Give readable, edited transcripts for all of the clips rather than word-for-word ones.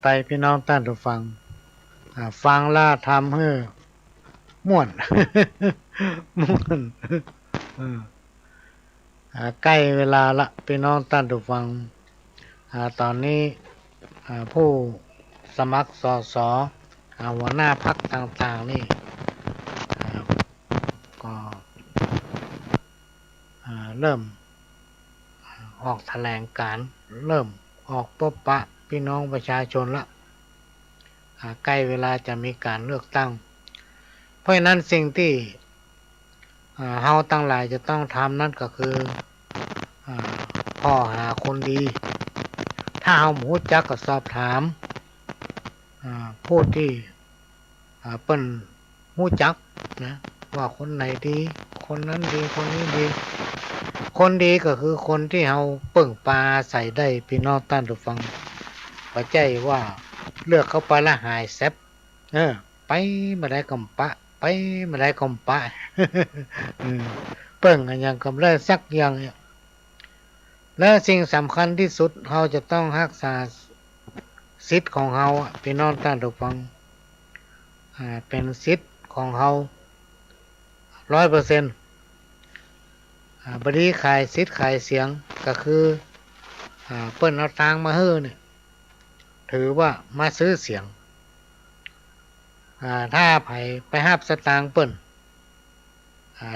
ไตพี่น้องท่านผู้ฟังฟังล่าทำให้ม่วน ม่วนเออใกล้เวลาละพี่น้องท่านผู้ฟังตอนนี้ผู้สมัครสสหัวหน้าพรรคต่างๆนี่ก็เริ่มออกแถลงการเริ่มออกพบปะพี่น้องประชาชนละใกล้เวลาจะมีการเลือกตั้งเพราะฉะนั้นสิ่งที่เฮาตั้งหลายจะต้องทำนั่นก็คือพ่อหาคนดีถ้าเฮาหมูจักก็สอบถามผู้ที่เปิ้นหู้จักนะว่าคนไหนดีคนนั้นดีคนนี้ดีคนดีก็คือคนที่เฮาเปิ่งปลาใส่ได้พี่น้องท่านผู้ฟังปัจจัยว่าเลือกเข้าไปละหายแซบไปมาได้กำปะไปมาได้กำปะ เปิ่งอันยังกำเริบสักอย่างเนี่ยและสิ่งสำคัญที่สุดเราจะต้องรักษาสิทธิ์ของเราพี่น้องท่านผู้ฟังเป็นสิทธิ์ของเรา100%บดีขายสิทธิ์ขายเสียงก็คือเปิ้นเอาทางมาเฮ้อเนี่ยถือว่ามาซื้อเสียงถ้าไปหับสตางค์เปิ้น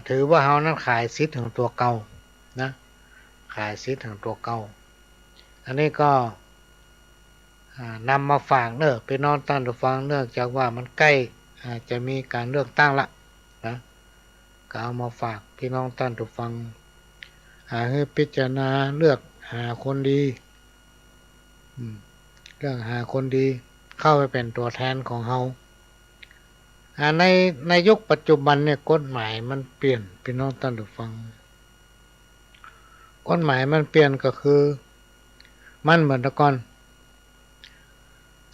ถือว่าเรานั้นขายสิทธิ์ของตัวเก่านะขายสิทธิ์ของตัวเก่าอันนี้ก็นำมาฝากเนอะพี่น้องท่านผู้ฟังเนื่องจากว่ามันใกล้จะมีการเลือกตั้งละนะก็เอามาฝากพี่น้องท่านผู้ฟังให้พิจารณาเลือกหาคนดีเลือกหาคนดีเข้าไปเป็นตัวแทนของเราในยุคปัจจุบันเนี่ยกฎหมายมันเปลี่ยนพี่น้องท่านผู้ฟังกฎหมายมันเปลี่ยนก็คือมันเหมือนแต่ก่อน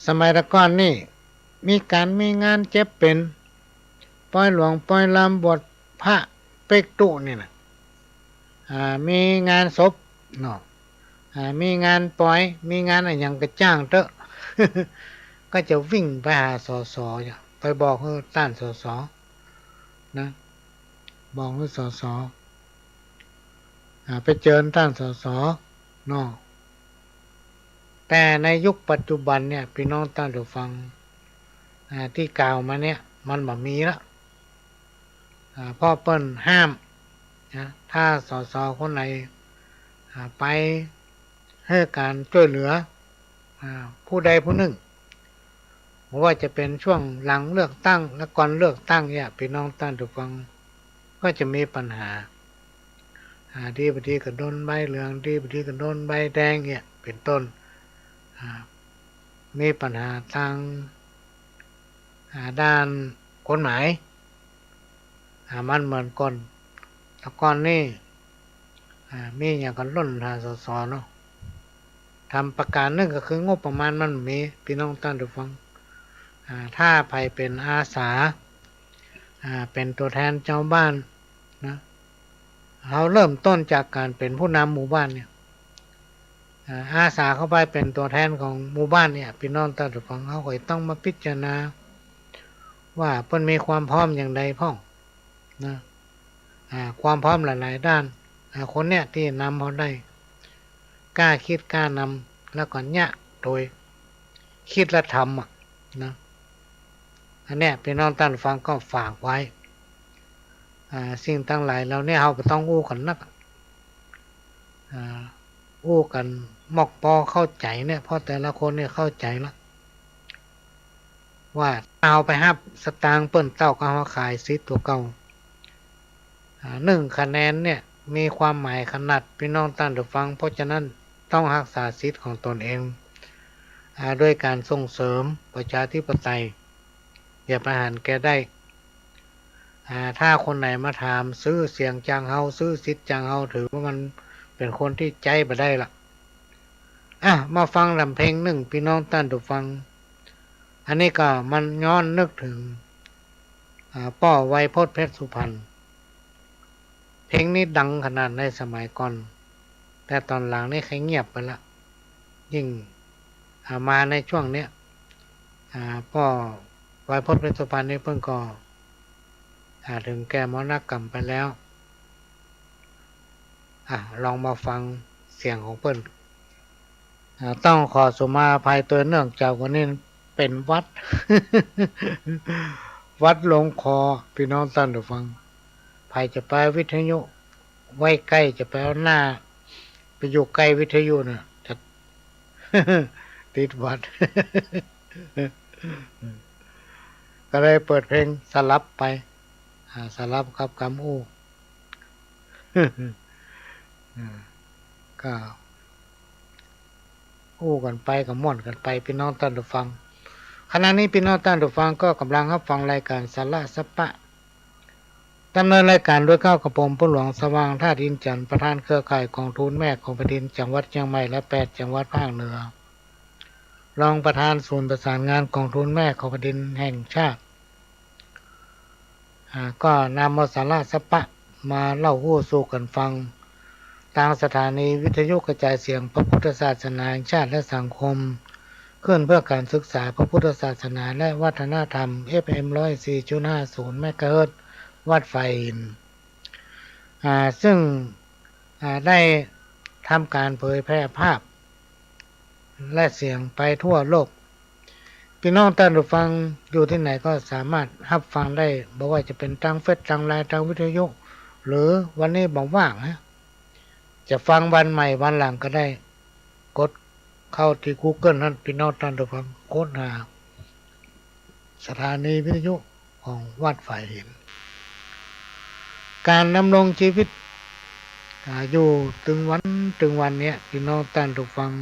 สมัยแต่ก่อนนี่มีงานเจ็บเป็นปล่อยหลวงปล่อยลำบวชพระเป็กตุนี่นะมีงานศพเนาะมีงานปล่อยมีงานอะไรอย่างกระจ้างเตอะ ก็จะวิ่งไปหาสสไปบอกให้ต้านสสนะบอกให้สสไปเจอต้านสสเนาะแต่ในยุคปัจจุบันเนี่ยพี่น้องท่านผู้ฟังที่กล่าวมาเนี่ยมันบ่มีละพ่อเปิ้นห้ามนะถ้าสสคนไหนไปให้การช่วยเหลือผู้ใดผู้หนึ่งว่าจะเป็นช่วงหลังเลือกตั้งและก่อนเลือกตั้งเนี่ยพี่น้องท่านผู้ฟังก็จะมีปัญหาดีบดีก็โดนใบเหลืองดีบดีก็โดนใบแดงเนี่ยเป็นต้นมีปัญหาทางด้านกฎหมายมันเหมือนก่อนแต่ก่อนนี่มีอย่างกันล้นหาสสเนาะทำประการนึงก็คืองบประมาณมันมีพี่น้องท่านผู้ฟังถ้าไปเป็นอาสาเป็นตัวแทนเจ้าบ้านนะเราเริ่มต้นจากการเป็นผู้นำหมู่บ้านเนี่ยอาสาเข้าไปเป็นตัวแทนของหมู่บ้านเนี่ยพี่น้องท่านผู้ฟังเขาก็ต้องมาพิจารณาว่าเพิ่นมีความพร้อมอย่างใดพ้องนะความพร้อมหลายๆด้านคนเนี่ยที่นำเขาได้กล้าคิดกล้านำแล้วก็เนี่ยโดยคิดและทำนะอันเนี้ยพี่น้องท่านฟังก็ฝากไว้สิ่งทั้งหลายเราเนี่ยเราก็ต้องอู้กันนักอู้กันหมอกปอเข้าใจเนี่ยเพราะแต่ละคนเนี่ยเข้าใจแล้วว่าเอาไปฮับสตางค์เปิ้นเต้าก็เอาขายซิตัวเก่า1 คะแนนเนี่ยมีความหมายขนาดพี่น้องท่านผู้ฟังเพราะฉะนั้นต้องรักษาสิทธิ์ของตนเองด้วยการส่งเสริมประชาธิปไตยอย่าประหารแกได้ถ้าคนไหนมาถามซื้อเสียงจังเฮาซื้อสิทธิ์จังเฮาถือว่ามันเป็นคนที่ใจบ่ได้ละมาฟังลำเพลงหนึ่งพี่น้องท่านผู้ฟังอันนี้ก็มันย้อนนึกถึงป้อไวยพจน์เพชรสุพรรณเพลงนี้ดังขนาดในสมัยก่อนแต่ตอนหลังนี่ใครเงียบไปละยิ่งมาในช่วงเนี้ย พ่อไวยพจน์เพชรสุพรรณนี่เพิ่งก็ถึงแก่มรณกรรมไปแล้วลองมาฟังเสียงของเพิ่นต้องขอสุมาภัยตัวเนื่องจากวันนี้เป็นวัด วัดหลงคอพี่น้องท่านผู้ฟังภัยจะไปวิทยุไว้ใกล้จะไปเอาหน้าไปอยู่ใกล้วิทยุน่ะจะ ติดวัด ก็เลยเปิดเพลงสลับไปสลับกับคำอู้ ก็อู้กันไปกับม่วนกันไปพี่น้องท่านผู้ฟังขณะนี้พี่น้องท่านผู้ฟังก็กำลังรับฟังรายการสาระสปะดำเนินรายการโดยข้าวกระผมผู้หลวงสว่างท่าดินจันทร์ประธานเครือข่ายกองทุนแม่ของแผ่นดินจังหวัดเชียงใหม่และ8จังหวัดภาคเหนือรองประธานศูนย์ประสานงานกองทุนแม่ของแผ่นดินแห่งชาติก็นำเอาสาระสปะมาเล่าหู้สู่กันฟังทางสถานีวิทยุกระจายเสียงพระพุทธศาสนาแห่งชาติและสังคมขึ้นเพื่อการศึกษาพระพุทธศาสนาและวัฒนธรรม FM 104.50 เมกะเฮิรตซ์วัดไฟอินซึ่งได้ทำการเผยแพร่ภาพและเสียงไปทั่วโลกพี่น้องท่านผู้ฟังอยู่ที่ไหนก็สามารถรับฟังได้บอกว่าจะเป็นทางเฟซทางไลน์ทางวิทยุหรือวันนี้บอกว่างจะฟังวันใหม่วันหลังก็ได้กดเข้าที่ Google นั้นพี่น้องท่านผู้ฟังค้นหาสถานีวิทยุของวัดฝ่ายหินการดำรงชีวิตอยู่ถึงวันเนี้ยพี่น้องท่านผู้ฟัง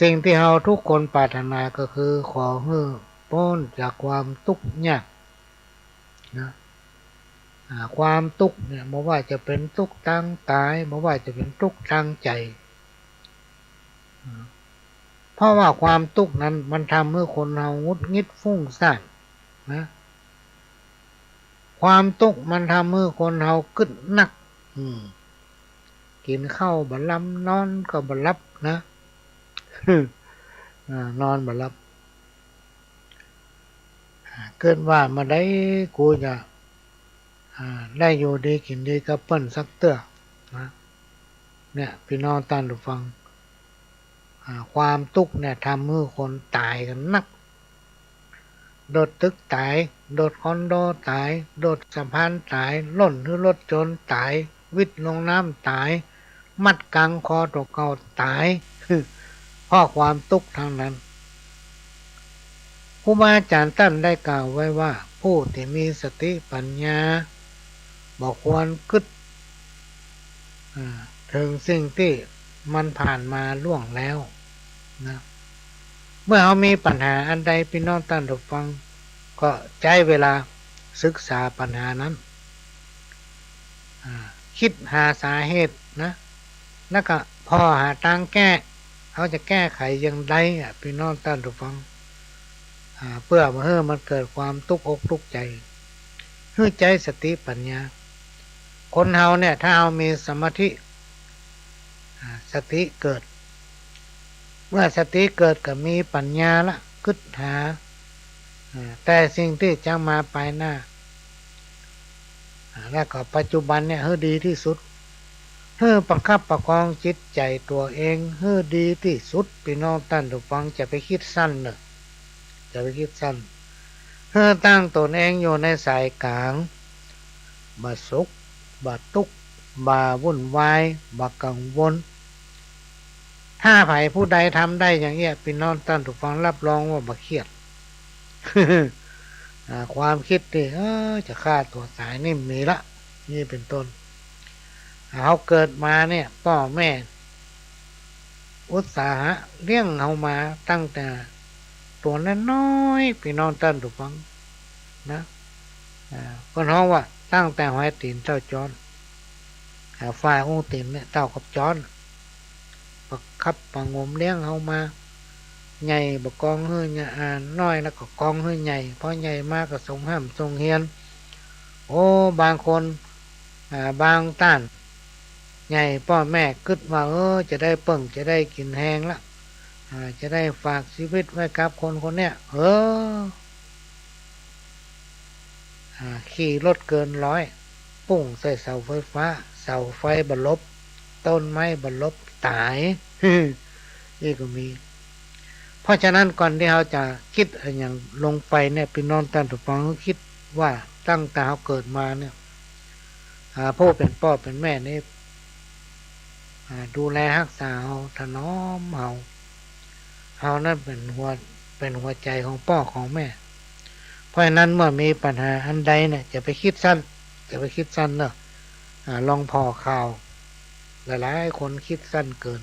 สิ่งที่เราทุกคนปรารถนาก็คือขอให้พ้นจากความทุกข์ยากนะความทุกข์เนี่ยไม่ว่าจะเป็นทุกข์ทางกายไม่ว่าจะเป็นทุกข์ทางใจเพราะว่าความทุกข์นั้นมันทำให้คนเรางุดงิดฟุ้งซ่านนะความทุกข์มันทำให้คนเรากึดนักกินข้าวบ่ลำนอนก็บ่หลับนะนอนบ่หลับเกิดว่ามาได้กูจะได้อยู่ดีกินดีกับเปิ้นสักเตื้อนะเนี่ยพี่น้องท่านผู้ฟังความทุกข์เนี่ยทำให้คนตายกันนักโดดตึกตายโดดคอนโดตายโดดสะพานตายล่นหรือรถจนตายวิทย์ลงน้ำตายมัดกังคอตกเก่าตายเพราะความทุกข์ทางนั้นครูบาอาจารย์ท่านได้กล่าวไว้ว่าผู้ที่มีสติปัญญาบอกควรคิดถึงสิ่งที่มันผ่านมาล่วงแล้วนะเมื่อเขามีปัญหาอันใดพี่น้องท่านผู้ฟังก็ใช้เวลาศึกษาปัญหานั้นคิดหาสาเหตุนะแล้วก็พอหาทางแก้เขาจะแก้ไขอย่างไรพี่น้องท่านผู้ฟังเพื่อมาให้มันเกิดความทุกข์อกทุกข์ใจให้ใจสติปัญญาคนเฮาเนี่ยถ้าเรามีสมาธิสติเกิดเมื่อสติเกิดก็มีปัญญาละคิดหาแต่สิ่งที่จะมาภายหน้าและก็ปัจจุบันเนี่ยให้ดีที่สุดให้ประคับประคองจิตใจตัวเองให้ดีที่สุดพี่น้องท่านผู้ฟังจะไปคิดสั้นเนอะจะไปคิดสั้นให้ตั้งตนเองอยู่ในสายกลางบ่สุขบ่ทุกข์บ่วุ่นวายบ่กังวลถ้าไผผู้ใดทำได้อย่างเงี้ยพี่น้องท่านผู้ฟังรับรองว่าบ่เครียด ความคิดที่จะฆ่าตัวตายนี่มีละนี่เป็นต้นเขาเกิดมาเนี่ยพ่อแม่อุตสาหะเลี้ยงเอามาตั้งแต่ตัวน้อยๆพี่น้องท่านผู้ฟังนะคนเขาว่าตั้งแต่หัวตีนเจ้าจอนฝ่ายองค์ตีนเนี่ยเจ้ากับจอนประคับประงมเลี้ยงเอามาใหญ่บกองเฮือน้อยแล้วก็กองเฮือใหญ่พอใหญ่มากก็ทรงห้ามทรงเฮียนโอ้บางคนบางต้านใหญ่พ่อแม่คิดว่าจะได้เปิ่งจะได้กินแห้งละ จะได้ฝากชีวิตไว้กับคนคนเนี้ยขี่รถเกิน100ปุ้งใส่เสาไฟฟ้าเสาไฟบรรลบต้นไม้บรรลบตาย นี่ก็มีเพราะฉะนั้นก่อนที่เราจะคิดอย่างลงไปเนี่ยพี่น้องท่านผู้ฟังคิดว่าตั้งแต่เราเกิดมาเนี่ยพ่อเป็นพ่อเป็นแม่นี่ดูแลรักษาเราถนอมเรานั่นเป็นหัวใจของพ่อของแม่เพราะฉะนั้นเมื่อมีปัญหาอันใดเนี่ยจะไปคิดสั้นเนอะลองพอข่าวหลายๆคนคิดสั้นเกิน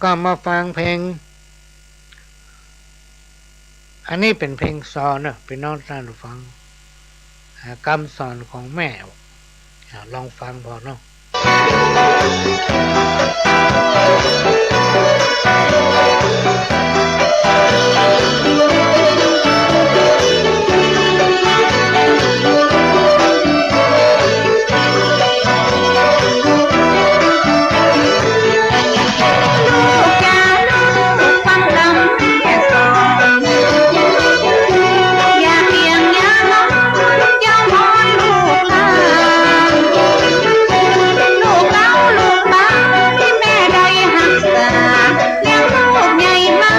ก็มาฟังเพลงอันนี้เป็นเพลงสอนเนอะพี่น้องท่านผู้ฟังคำสอนของแม่ลองฟังพอเนาะลูกเล่าลูกบ้าที่แม่ได้หักษาเลี้ยงลูกใหญ่มา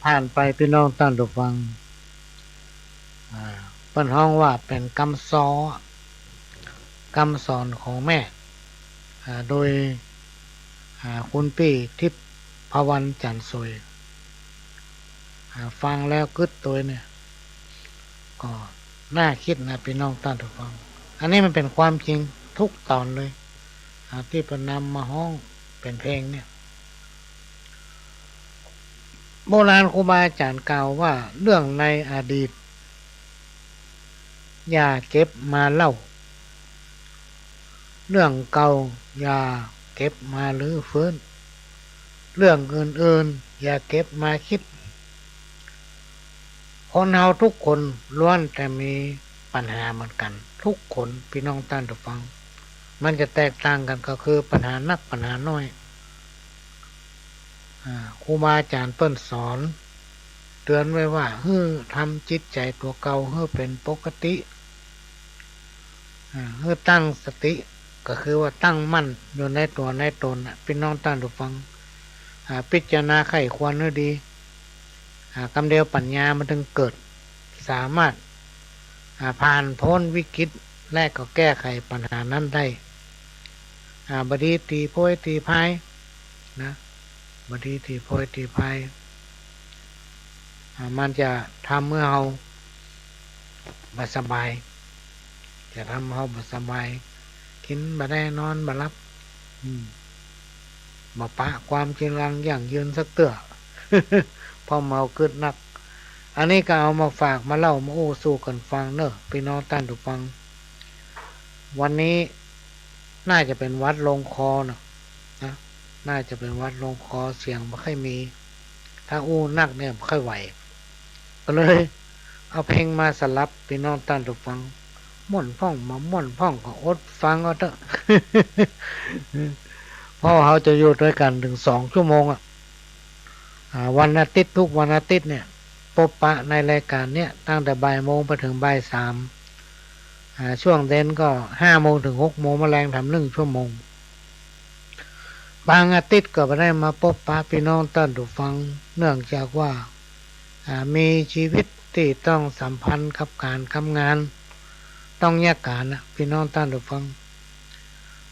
ผ่านไปพี่น้องท่านผู้ฟังเปิ้นฮ้องว่าเป็นคำสอนของแม่โดยคุณพี่ทิพย์พวันจันทร์สวยฟังแล้วกึดตัวเนี่ยก็น่าคิดนะพี่น้องท่านผู้ฟังอันนี้มันเป็นความจริงทุกตอนเลยที่เปิ้นนำมาฮ้องเป็นเพลงเนี่ยโบราณครูบาอาจารย์กล่าวว่าเรื่องในอดีตอย่าเก็บมาเล่าเรื่องเก่าอย่าเก็บมาลื้อฟื้นเรื่องอื่นๆอย่าเก็บมาคิดคนเฮาทุกคนล้วนแต่มีปัญหาเหมือนกันทุกคนพี่น้องท่านผู้ฟังมันจะแตกต่างกันก็คือปัญหานักปัญหาน้อยครูบาอาจารย์เปิ้นสอนเตือนไว้ว่าให้ทำจิตใจตัวเก่าให้เป็นปกติให้ตั้งสติก็คือว่าตั้งมั่นอยู่ในตัวในตนพี่น้องท่านผู้ฟังพิจารณาไข้ควรให้ดีคำเดียวปัญญามันถึงเกิดสามารถผ่านพ้นวิกฤตและก็แก้ไขปัญหานั้นได้บดีตีโพยตีพายนะบดีตีโพยตีพายมันจะทำเมื่อเราบ่สบายจะทำเราบ่สบายกินบ่ได้นอนบ่หลับบ่ปะความจริงรังอย่างยืนสักเตื้อ พอเมาเกิดนักอันนี้ก็เอามาฝากมาเล่ามาโอ้สู้กันฟังเนอะพี่น้องท่านผู้ฟังวันนี้น่าจะเป็นวัดลงคอนะน่าจะเป็นวัดลงคอเสียงไม่ค่อยมีถ้าอู้นักเนี่ยไม่ค่อยไหวก็เลยเอาเพลงมาสลับพี่น้องท่านผู้ฟังม่วนพ่องมาม่วนพ่องก็อดฟังก็เถอะ เพราะเขาจะอยู่ด้วยกันถึง2 ชั่วโมงวันอาทิตย์ทุกวันอาทิตย์เนี่ยพบปะในรายการเนี่ยตั้งแต่บ่ายโมงไปถึงบ่าย3ช่วงเด่นก็5 โมงถึง6 โมงแมลงทำ1 ชั่วโมงบางอาทิตย์ก็ไม่ได้มาพบปะพี่น้องท่านผู้ฟังเนื่องจากว่ามีชีวิตที่ต้องสัมพันธ์กับการทำงานต้องแยกการนะพี่น้องท่านผู้ฟัง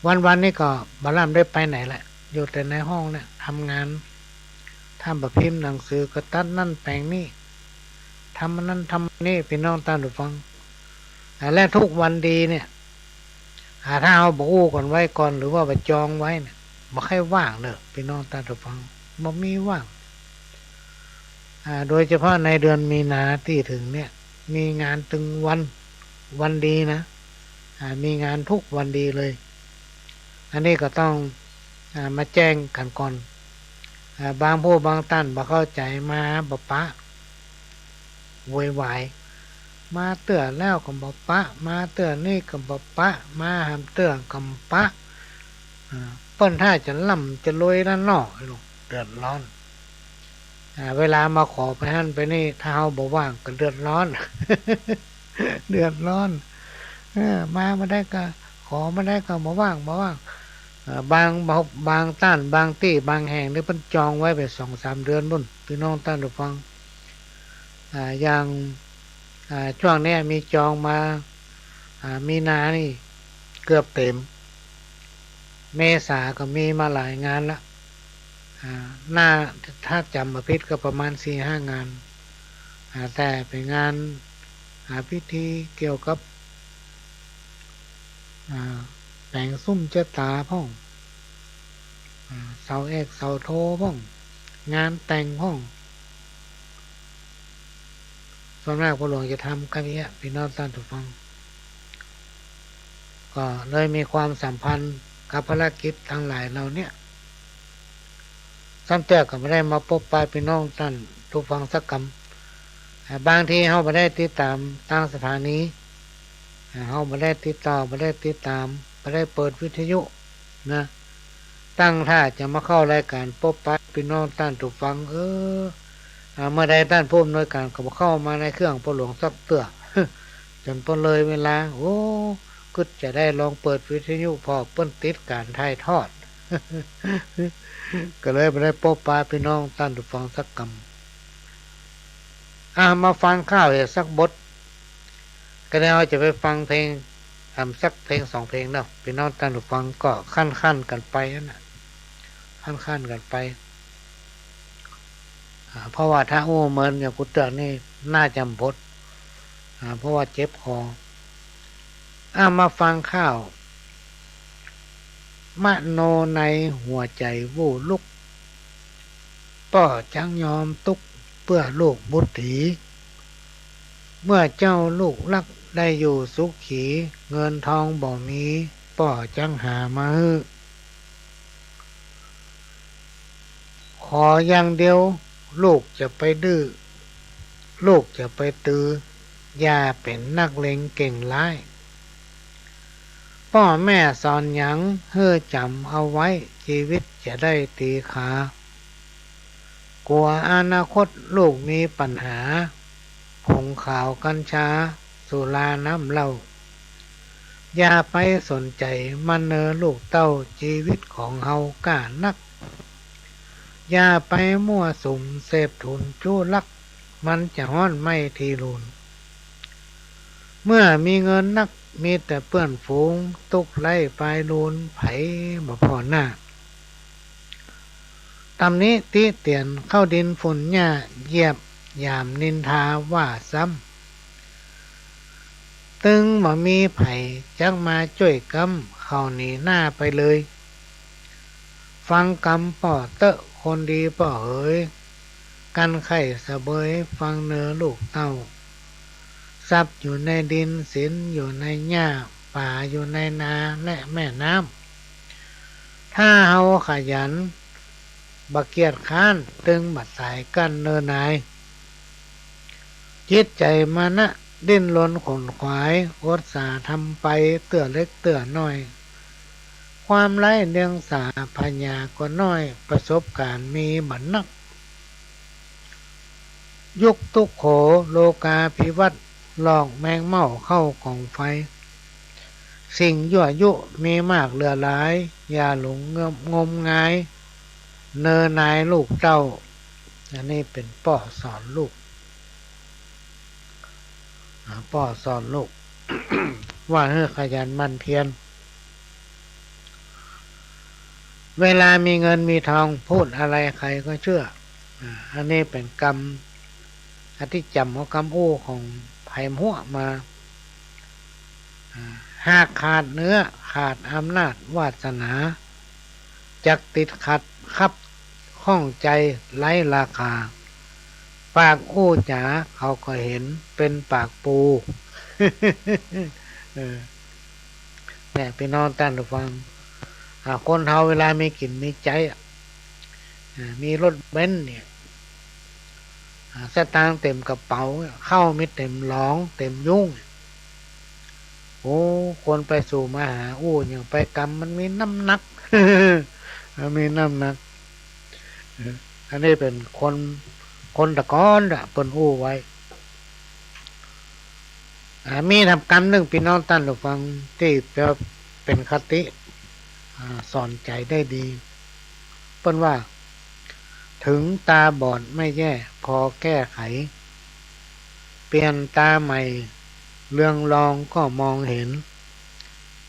วันนี้ก็บาล่ำได้ไปไหนแหละอยู่แต่ในห้องเนี่ยทำงานทำแบบพิมพ์หนังสือก็ตัดนั่นแปลงนี่ทำนั่นทำนี่พี่น้องท่านผู้ฟังและทุกวันดีเนี่ยถ้าเอาบอกก่อนไว้ก่อนหรือว่าไปจองไว้เนี่ยบ่ค่อยว่างเนอะพี่น้องท่านผู้ฟังบ่มีว่างโดยเฉพาะในเดือนมีนาที่ถึงเนี่ยมีงานถึงวันดีนะมีงานทุกวันดีเลยอันนี้ก็ต้องมาแจ้งกันก่อนบางผู้บางท่านบ่เข้าใจมาบ่ปะโวยวายมาเตือนแล้วก็บ่ปะมาเตือนนี่ก็บ่ปะมาห้ามเตือนก็บ่ปะเปิ้นถ้าจะล่ำจะรวยนั่นเนาะลูกเดือดร้อนเวลามาขอไปหั่นไปนี่ถ้าเฮาบ่ว่างก็เดือดร้อน เดือดร้อนมาบ่ได้ก็ขอบ่ได้ก็บ่ว่างบางต้านบางที่บางแห่งนี่เพิ่นจองไว้ไป 2-3 เดือนพุ่นพี่น้องท่านผู้ฟังอย่างช่วงนี้มีจองมามีนานี่เกือบเต็มเมษาก็มีมาหลายงานละน่าถ้าจำบ่ผิดก็ประมาณ 4-5 งานแต่เป็นงานพิธีเกี่ยวกับแต่งซุ้มเจตาพ่องเสาเอกเสาโทพ่องงานแต่งพ่องส่วนมากพ่อหลวงจะทำกันนี้พี่น้องท่านผู้ฟังก็เลยมีความสัมพันธ์กับภารกิจทั้งหลายเราเนี่ยซ้ำเตือก็ไม่ได้มาพบปะพี่น้องท่านผู้ฟังสักคำบางทีเขาไม่ได้ติดตามตั้งสถานีเขาไม่ได้ติดต่อไม่ได้ติดตามไม่ได้เปิดวิทยุนะตั้งท่าจะมาเข้ารายการพบปะพี่น้องท่านผู้ฟังเมื่อใดท่านผู้อำนวยการก็เข้ามาในเครื่องพ่อหลวงสักเตือ จนพอเลยเวลาก็จะได้ลองเปิดวิทยุพอเปิ้นติดการถ่ายทอด ก็เลยไม่ได้พบปะพี่น้องท่านผู้ฟังสักค มาฟังข้าวอีกสักบทก็ได้ว่าจะไปฟังเพลงสักเพลง2เพลงเนาะพี่น้องท่านผู้ฟังก็ขั้นกันไปนั่นน่ะขั้นกันไปเพราะว่าถ้าโอ้เหมือนอย่างกูเตือนนี่น่าจำบทเพราะว่าเจ็บคอมาฟังข้าวมโนในหัวใจวู่ลุกป่อจังยอมตุกเพื่อลูกบุตรีเมื่อเจ้าลูกรักได้อยู่สุขีเงินทองบ่มีป่อจังหามาฮื้อขออย่างเดียวลูกจะไปดื้อลูกจะไปตืออย่าเป็นนักเลงเก่งร้ายพ่อแม่สอนหยังเฮ้อจำเอาไว้ชีวิตจะได้ตีขากลัวอนาคตลูกมีปัญหาผงขาวกัญชาสุราน้ำเหล้าอย่าไปสนใจมันเนอลูกเต้าชีวิตของเฮากล้านักอย่าไปมั่วสุมเสพทุนจู้ลักมันจะฮ้อนไม่ทีรุนเมื่อมีเงินนักมีแต่เปื้อนฝูงตุกไล่ปลายลูนไผบ่พอหน้าตำนี้ติเตียนเข้าดินฝุ่นหญ้าเหยียบยามนินทาว่าซ้ำตึงบ่มีไผจักมาช่วยกำเข้าหนีหน้าไปเลยฟังกำป่อเตอะคนดีป่อเอ๋ยกันไข่สะเบยฟังเนื้อลูกเต้าทรัพย์อยู่ในดินศีลอยู่ในหญ้าป่าอยู่ในนาและแม่น้ำถ้าเฮาขยันบักเกียจค้านตึงบัดสายกันเนินนายจิตใจมานะดิ้นรนขนขวายอดสาทำไปเตื่อเล็กเตื่อน้อยความไร้เดียงสาปัญญาก็น้อยประสบการณ์มีบันนักยุคตุกโขโลกาภิวัตน์หลอกแมงเม่าเข้ากองไฟสิ่งยั่วยุมีมากเหลือหลายอย่าหลงงมงายเนินนายลูกเต้าอันนี้เป็นป่อสอนลูกป่อสอนลูก ว่าให้ขยันหมั่นเพียรเวลามีเงินมีทองพูดอะไรใครก็เชื่ออันนี้เป็นกรรมอธิจำของกรรมอู้ของไผ่หัวมาหากขาดเนื้อขาดอำนาจวาสนาจักติดขัดคับข้องใจไร้ราคาปากอู้จ๋าเขาก็เห็นเป็นปากปู เนี่ยพี่น้องท่านผู้ฟังคนเฮาเวลามีกินมีใจมีรถเบนซ์เนี่ยสตางค์เต็มกระเป๋าเข้าไม่เต็มร้องเต็มยุ่งโอ้คนไปสู่มหาอู้อย่างไปกรรมมันมีน้ำหนัก มีน้ำหนักอันนี้เป็นคนตะก้อนอะเปิ้นอู้ไว้มีทำกรรมหนึ่งพี่น้องท่านผู้ฟังที่เป็นคติสอนใจได้ดีเปิ้นว่าถึงตาบอดไม่แย่พอแก้ไขเปลี่ยนตาใหม่เรืองรองก็มองเห็น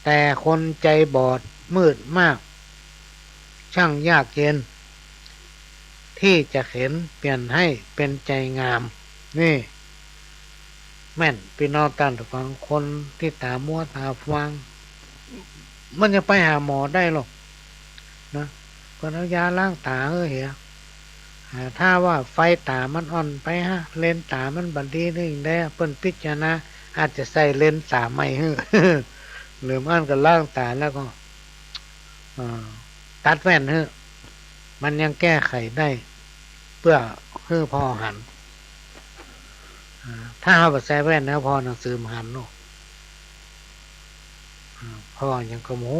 แต่คนใจบอดมืดมากช่างยากเย็นที่จะเข็นเปลี่ยนให้เป็นใจงามนี่แม่นพี่น้องท่านผู้ฟังคนที่ตามัวตาฟังมันจะไปหาหมอได้หรอกนะคนเอายาล้างตาเหี้ยถ้าว่าไฟตามันอ่อนไปเลนตามันบัดดีนึงได้เปิ้นพิจารณาอาจจะใส่เลนตาใหม่หรือมันก็ล้างตาแล้วก็ตัดแว่นมันยังแก้ไขได้เพื่อพอหันถ้าเอาไปใส่แว่นแล้วพอหนังสือมหันเนาะพอยังกระหมู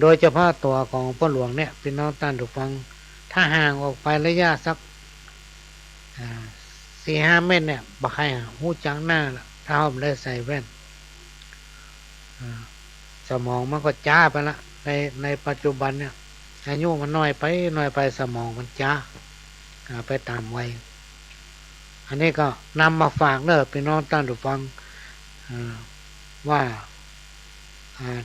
โดยเฉพาะตัวของพ่อหลวงเนี่ยพี่น้องท่านผู้ฟังถ้าห่างออกไประยะสัก4-5 เมตรเนี่ยบักใครหูจังหน้าละถ้าเขาไม่ได้ใส่แว่นสมองมันก็จ้าไปละในปัจจุบันเนี่ยอายุมันน้อยไปสมองมันจ้าไปตามวัย อันนี้ก็นำมาฝากเนอะพี่น้องท่านผู้ฟังว่า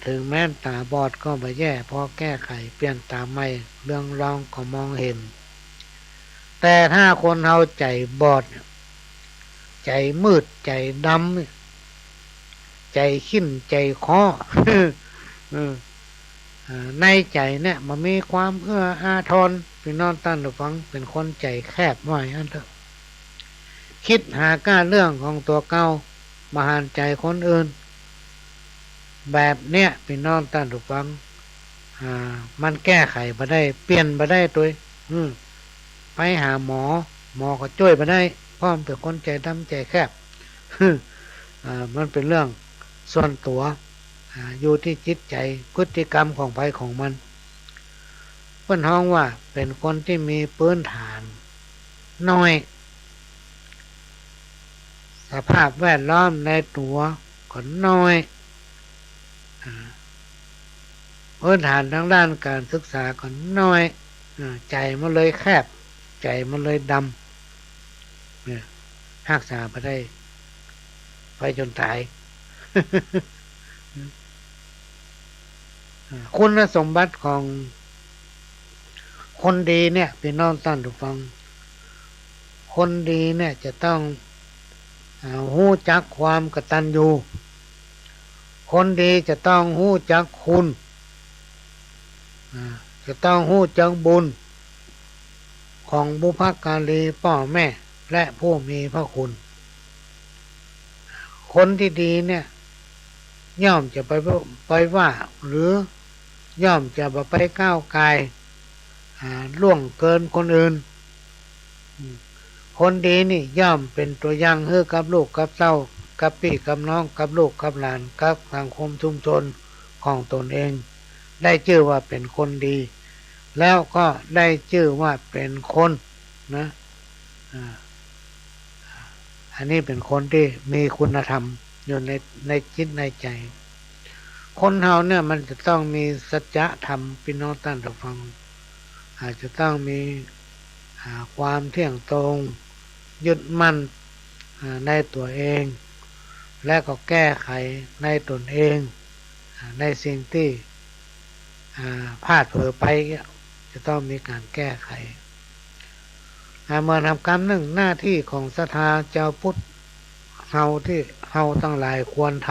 ถึงแม้นตาบอดก็ไม่แย่พอแก้ไขเปลี่ยนตาใหม่เรื่องรองก็มองเห็นแต่ถ้าคนเฮาใจบอดใจมืดใจดำใจขิ้นใจค้อ ในใจเนี่ยมันมีความเอื้ออาทรพี่น้องท่านผู้ฟังเป็นคนใจแคบหน่อยอันเถอะคิดหาก้าเรื่องของตัวเก่ามาหันใจคนอื่นแบบเนี้ยพี่น้องท่านผู้ฟังมันแก้ไขมาได้เปลี่ยนมาได้ตัวไปหาหมอหมอก็ช่วยมาได้เพราะมันเป็นคนใจดำใจแคบมันเป็นเรื่องส่วนตัวอยู่ที่จิตใจพฤติกรรมของไปของมันเพิ่นฮ้องว่าเป็นคนที่มีพื้นฐานน้อยสภาพแวดล้อมในตัวก็น้อยพื้นฐานทางด้านการศึกษาก็น้อยใจมันเลยแคบใจมันเลยดำเนี่ยรักษาไปได้ไปจนตาย คุณสมบัติของคนดีเนี่ยพี่น้องท่านผู้ฟังคนดีเนี่ยจะต้องรู้จักความกตัญญูคนดีจะต้องรู้จักคุณจะต้องรู้จักบุญของบุพการีพ่อแม่และผู้มีพระคุณคนที่ดีเนี่ยย่อมจะไปว่าหรือย่อมจะไปก้าวไกลล่วงเกินคนอื่นคนดีนี่ย่อมเป็นตัวอย่างให้กับลูกกับเต้ากับพี่กับน้องกับลูกกับหลานกับสังคมชุมชนของตนเองได้ชื่อว่าเป็นคนดีแล้วก็ได้ชื่อว่าเป็นคนนะอันนี้เป็นคนที่มีคุณธรรมอยู่ในจิตในใจคนเฮาเนี่ยมันจะต้องมีสัจธรรมพี่น้องท่านผู้ฟังอาจจะต้องมีความเที่ยงตรงยึดมั่นในตัวเองและก็แก้ไขในตนเองในสิ่งที่พลาดเผลอไปจะต้องมีการแก้ไขเมื่อทำกรรมหนึ่งหน้าที่ของศรัทธาเจ้าพุทธเฮาที่เฮาทั้งหลายควรท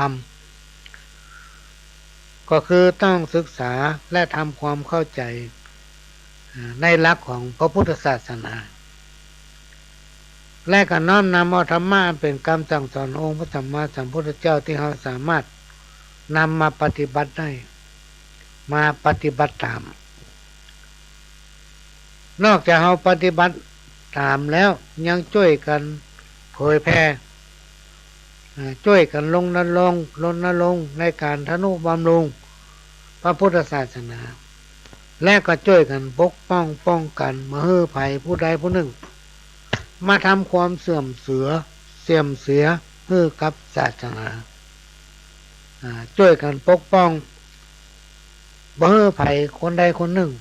ำก็คือต้องศึกษาและทำความเข้าใจในหลักของพระพุทธศาสนาและก็น้อมนำเอาธรรมะเป็นคำสั่งสอนองค์พระสัมมาสัมพุทธเจ้าที่เราสามารถนำมาปฏิบัติได้มาปฏิบัติตามนอกจากเราปฏิบัติตามแล้วยังช่วยกันเผยแพร่ช่วยกันรณรงค์ในการทนุบำรุงพระพุทธศาสนาและก็ช่วยกันปกป้องกันมหือภัยผู้ใดผู้หนึ่งมาทำความเสื่อมเสียให้กับศาสนาช่วยกันปกป้องมหือภัยคนใดคนหนึ่ง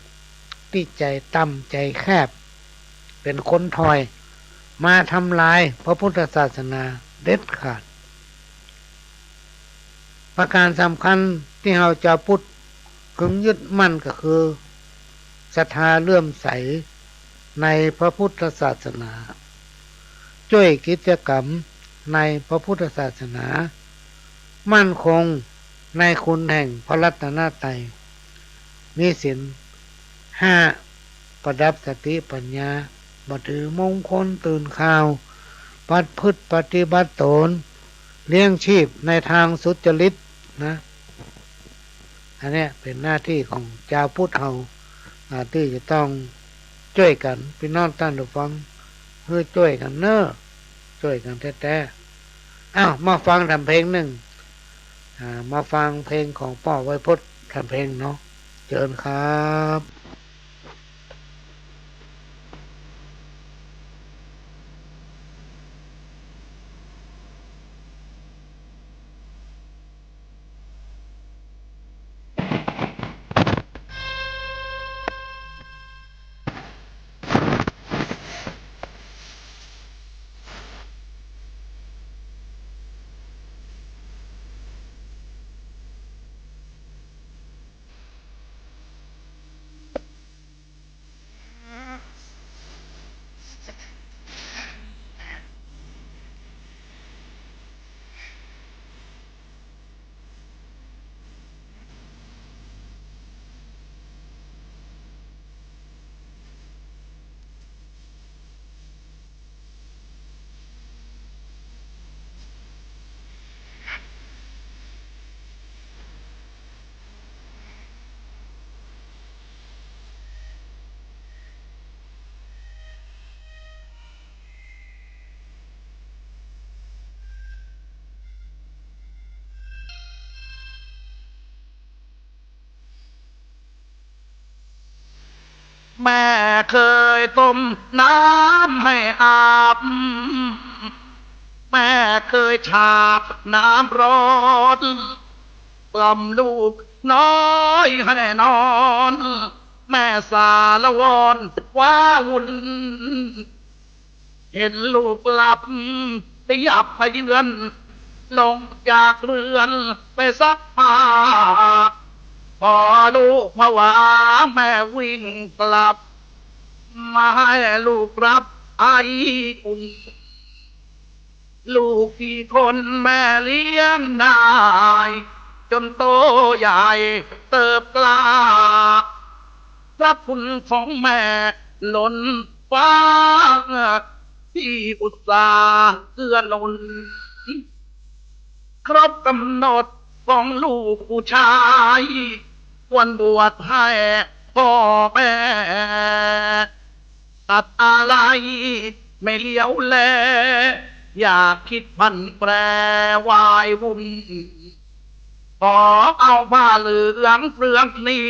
ที่ใจต่ำใจแคบเป็นคนถอยมาทำลายพระพุทธศาสนาเด็ดขาดประการสำคัญที่เราจะพุทธขึงยึดมั่นก็คือศรัทธาเลื่อมใสในพระพุทธศาสนาช่วยกิจกรรมในพระพุทธศาสนามั่นคงในคุณแห่งพระรัตนตรัยมีศีล5ประดับสติปัญญาบ่ถือมงคลตื่นข่าวปฏิบัติตนเลี้ยงชีพในทางสุจริตนะอันนี้เป็นหน้าที่ของชาวพุทธเราที่จะต้องช่วยกันพี่น้องท่านผู้ฟังเพื่อช่วยกันช่วยกันแท้ๆมาฟังทำเพลงหนึ่งมาฟังเพลงของป้อไวยพจน์ทำเพลงเนาะเชิญครับ แม่เคยต้มน้ำให้อาบแม่เคยฉาบน้ำร้อนกล่อมลูกน้อยให้นอนแม่สารวรว้าวุ่นเห็นลูกหลับได้ยับพเยือนลงจากเรือนไปซักผ้าพอลูกผวาแม่วิ่งกลับมาให้ลูกรับไออุ่นลูกกี่คนแม่เลี้ยงได้จนโตใหญ่เติบกล้าพระคุณของแม่ล้นฟ้าที่อุตสาห์เกื้อหนุนครบกำหนดของลูกผู้ชายควรบวชให้พ่อแม่ตัดอะไรไม่เลี้ยวแลอยากคิดพันแปรวายวุ่นขอเอาผ้าเหลืองเปลืองนี้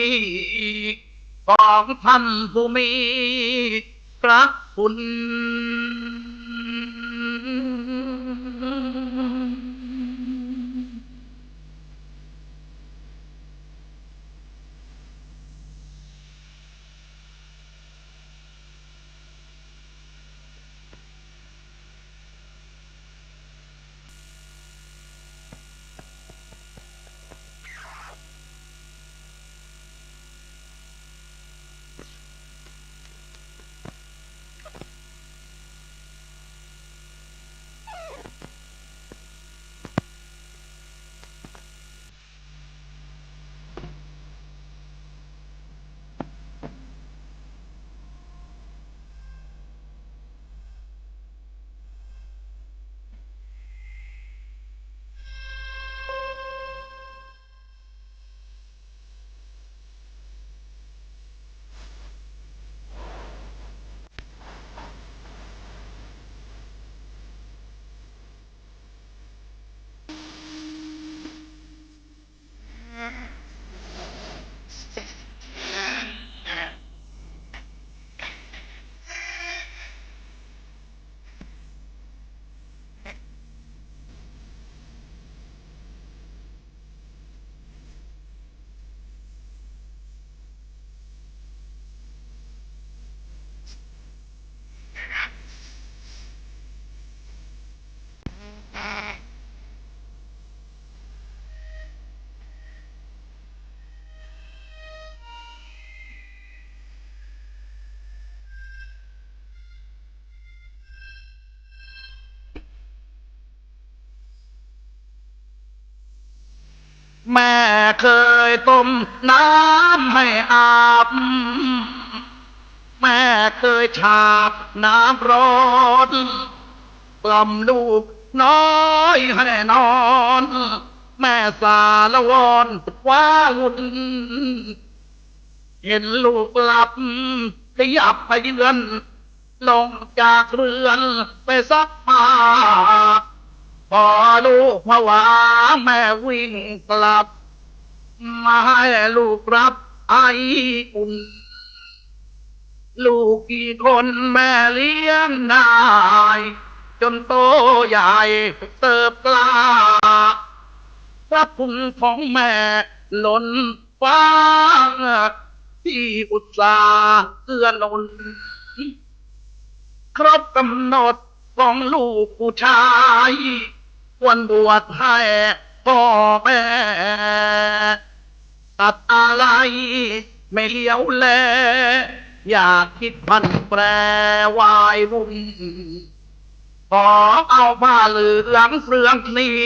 ของท่านผู้มีพระคุณ แม่เคยต้มน้ำให้อาบแม่เคยฉาบน้ำร้อนกล่อมลูกน้อยให้นอนแม่สารวรว้าวุ่นเห็นลูกหลับได้ยับพเยือนลงจากเรือนไปซักผ้าพอลูกผวาแม่วิ่งกลับมาให้ลูกรับไออุ่นลูกกี่คนแม่เลี้ยงได้จนโตใหญ่เติบกล้าพระคุณของแม่ล้นฟ้าที่อุตสาห์เกื้อหนุนครบกำหนดของลูกผู้ชายควรบวชให้พ่อแม่ตัดอะไรไม่เลี้ยวแลอยากคิดพันแปรวายวุ่นขอเอาผ้าเหลืองเปลืองนี้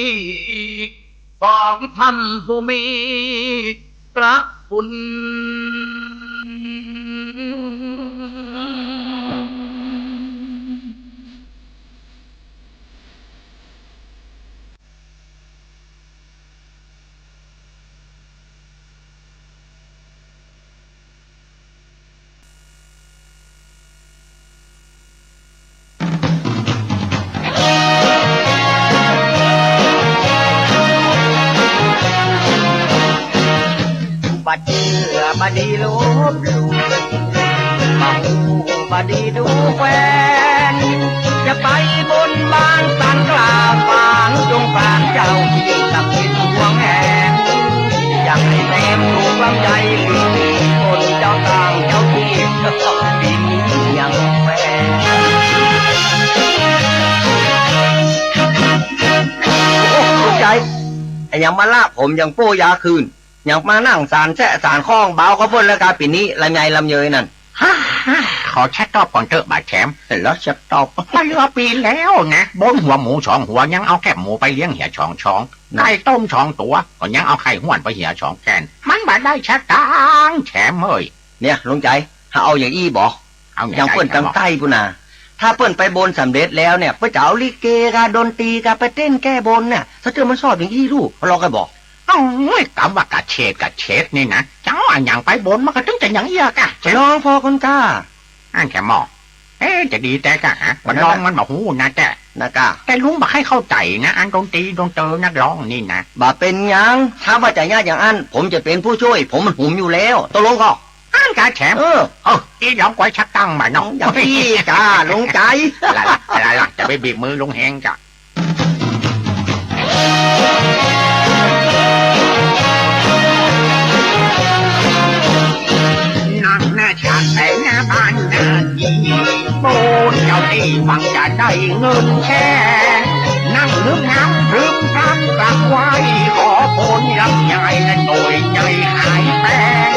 ของท่านผู้มีพระคุณ บัดเชื่อบัดดีลบหลู่ม มาหูบดีดูแฟนจะไปบนบานสันกลาฝานจงฝานเจ้าที่สักดิ์ห่วงแหนอยากให้แนมถูกลำใหญ่หรือมีคนเจ้าต่างเจ้าที่ก็ต้องดินยังแฟนโอ้ลูกใจไอ้ยังมาลาผมยังโป้ยาคืนยังมานั่งสารแช่สารข้องเบาเขาพ่นแล้วกาปีนี้ลำไยลำเยยนั่นขอแชทตอบก่อนเถอะบาดแชมป์ แล้วจะตอบมาเรือปีแล้วนะบนหัวหมูสองหัวยังเอาแคบหมูไปเลี้ยงเหี่ยช่องไก่ต้มตัวก็ยังเอาไข่ห้วนไปเหี่ยแกนมันบาดได้ชักตังแชมป์เฮ้ยเนี่ยลุงใจถ้าเอาอย่างอี้บอกเอาอย่างเปิ้นตั้งใต้ปุนาถ้าเปิ้นไปบนสำเร็จแล้วเนี่ยเปิ้นจะเอาลิเกกาดนตรีกาไปเต้นแก้บนเนี่ยถ้าเจอมันชอบอย่างอี้ลูกเราก็บอกโอ้ยคำว่ากะเฉดนี่นะเจ้าอย่างไปบนมันก็ต้องจะอย่างเอี้ยกะลองพอคนกล้าอันแค่มองจะดีแต่กะมันร้องมันบอกหูนะแต่ลุงบอกให้เข้าใจนะอันดนตรีดนเตอนักร้องนี่นะบ่เป็นยังถ้าว่าจะยากอย่างอันผมจะเป็นผู้ช่วยผมมันหุ่มอยู่แล้วตกลงก็อันกะแฉมอีร้องไว้ชักตั้งมาน้องอย่างพี่จ้าลงใจอะไรล่ะจะไปบีบมือลงแหงจ้ะชาติแต่งาบ้านนาดีโบนเจ้าที่ฟังจะได้เงินแค่นั่งนึกน้ำรึมทำกลับไว้ขอผลลำใหญ่และโดยใหญ่หายแปง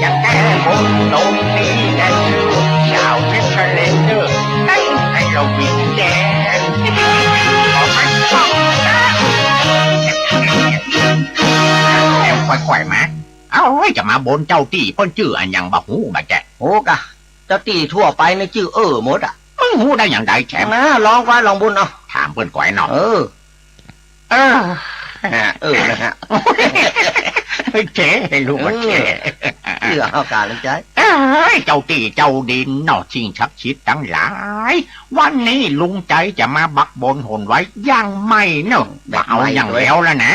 จะแก้บนตรงนี้แต่ชื่อชาวเพชรเลนเดอร์ได้ให้เราวิ่งแดงขอให้ฟังแล้วค่อยๆมาเอาไว้จะมาบนเจ้าตีเพิ่นชื่ออันยังบ่ฮู้บ่แกโอ้กะเจ้าตีทั่วไปในชื่อหมดอ่ะฮู้ได้อย่างใดแฉมนะลองว่าลองบุญเนาะถามเพิ่นก่อยเนาะนะฮะเจ๊ให้รู้ว่าเจ๊เชื่อเอาการเลยใจเจ้าตีเจ้าดินเนาะชิงชักชิดทั้งหลายวันนี้ลุงใจจะมาบักบนหนไว้ยังไม่เนาะเอาอย่างแล้วแล้วนะ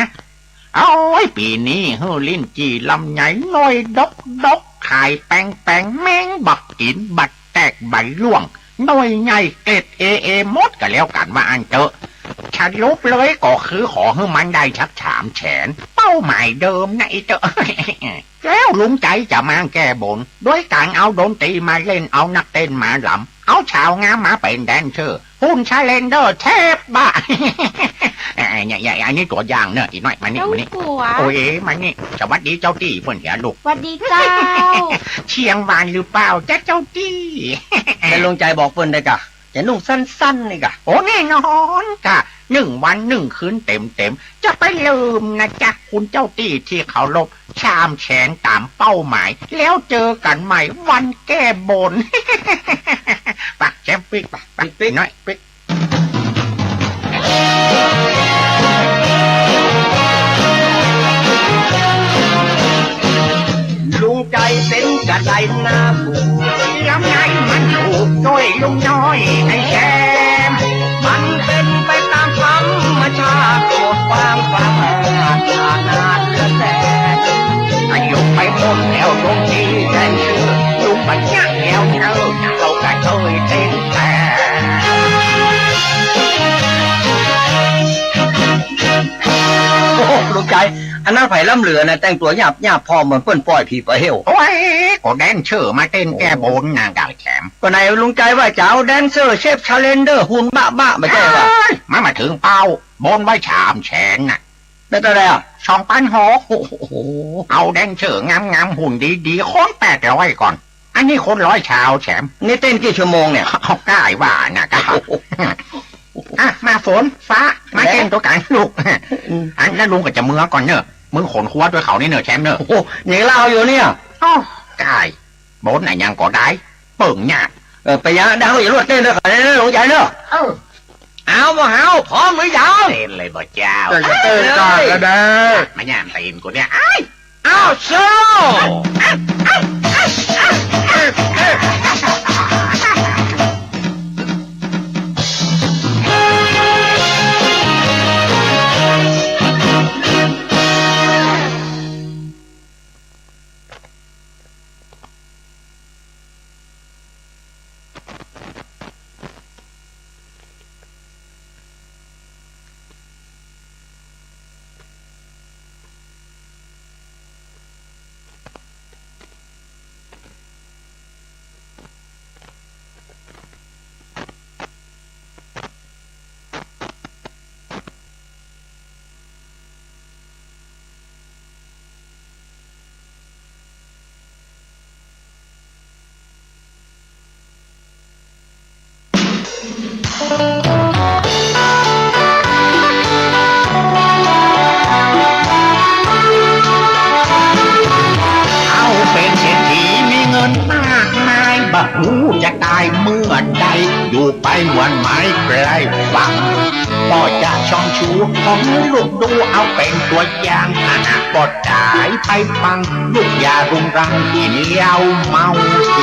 เอาไว้ปีนี้เฮลิ้นจีลำไยน้อยดกขายแป้งแมงบักกินบัดแตกใบล่วงน้อยใหญ่เกล็ดหมดก็แล้วกันว่าอันเจอฉันลบเลยก็คือขอให้มันได้ชัก3 แสนเป้าหมายเดิมนะไอ้เจอแล้วลุงใจจะมาแก้บนด้วยการเอาดนตรีมาเล่นเอานักเต้นมาลำเอาชาวงามมาเป็นแดนเซอร์หุ่นชาเลนเดอร์เทปบ้าเนี่ยอันนี้ตัวอย่างเนอะอีกหน่อยมานี่โอ้ยมานี่สวัสดีเจ้าตี้เพื่อนเหียลูกสวัสดีเจ้าเชียงวานหรือเปล่าเจ้าตี้แต่ลงใจบอกเพื่อนได้กะจะนุ่งสั้นๆนี่กะโอ้แน่นอนกะ1 วัน 1 คืนเต็มจะไปลืมนะจ๊ะคุณเจ้าตี้ที่เขาลบ3 แสนตามเป้าหมายแล้วเจอกันใหม่วันแก้บนปักแชมปิกปักน้อยปิกลุงใจเส้นกระไดหน้าผูลำไยมันถูกด้วยลุงน้อยไอ้แชมมันเป็นไปตามธรรมชาติโปรดฟังนานเหลือแสนอายุไปหมดแล้วตรงนี้แต่ชื่อลุงบัญญัติแล้วเราก็เคยเต้นแต่โอ้ลุงใจอันนั้นไผ่ล่ำเหลือนะแต่งตัวหยาบพอเหมือนเปิ้นปล่อยผีไปเฮวโอ้ยก็แดนเชอร์มาเต้นแก้บนนางดาวแฉมก็ไหนลุงใจว่าจะเอาแดนเซอร์เชฟชาเลนเดอร์หุ่นบ้าไม่ใช่ป่ะมาถึงเป้าบนไว้3 แสนน่ะได้ตัวอะไรอ่ะ2,600โอ้โหเอาแดนเชอร์งามหุ่นดีคน800ก่อนอันนี้คน100ชาวแฉมนี่เต้นกี่ชั่วโมงเนี่ยเอาใกล้ว่าน่ะก็มาฝนฟ้ามาเต้นตัวกันลูกอันนั้นลุงก็จะเมือก่อนเนอะมึงขนคัวด้วยเขานี่เนอะแชมป์เนอะโอ้ยังเล่าอยู่เนี่ยกายบนไหนยังก็ได้เปิ่งหยาดไปยังดาวอย่ารวดเต้นเลยขอได้หลงใจเนอะเอาบ่เอาพร้อมหรือยังเต้นเลยบ่เจ้าเต้นก่อนก็ได้มาย่างตีนกูเนี่ยเอาโช จะตายเมื่อใดอยู่ไปเหมือนไม้ไกลฟังพ่อจะช่องชูของลูกดูเอาเป็นตัวอย่างปอดตายไปฟังลูกอย่ารุงรังที่เลี้ยวเมา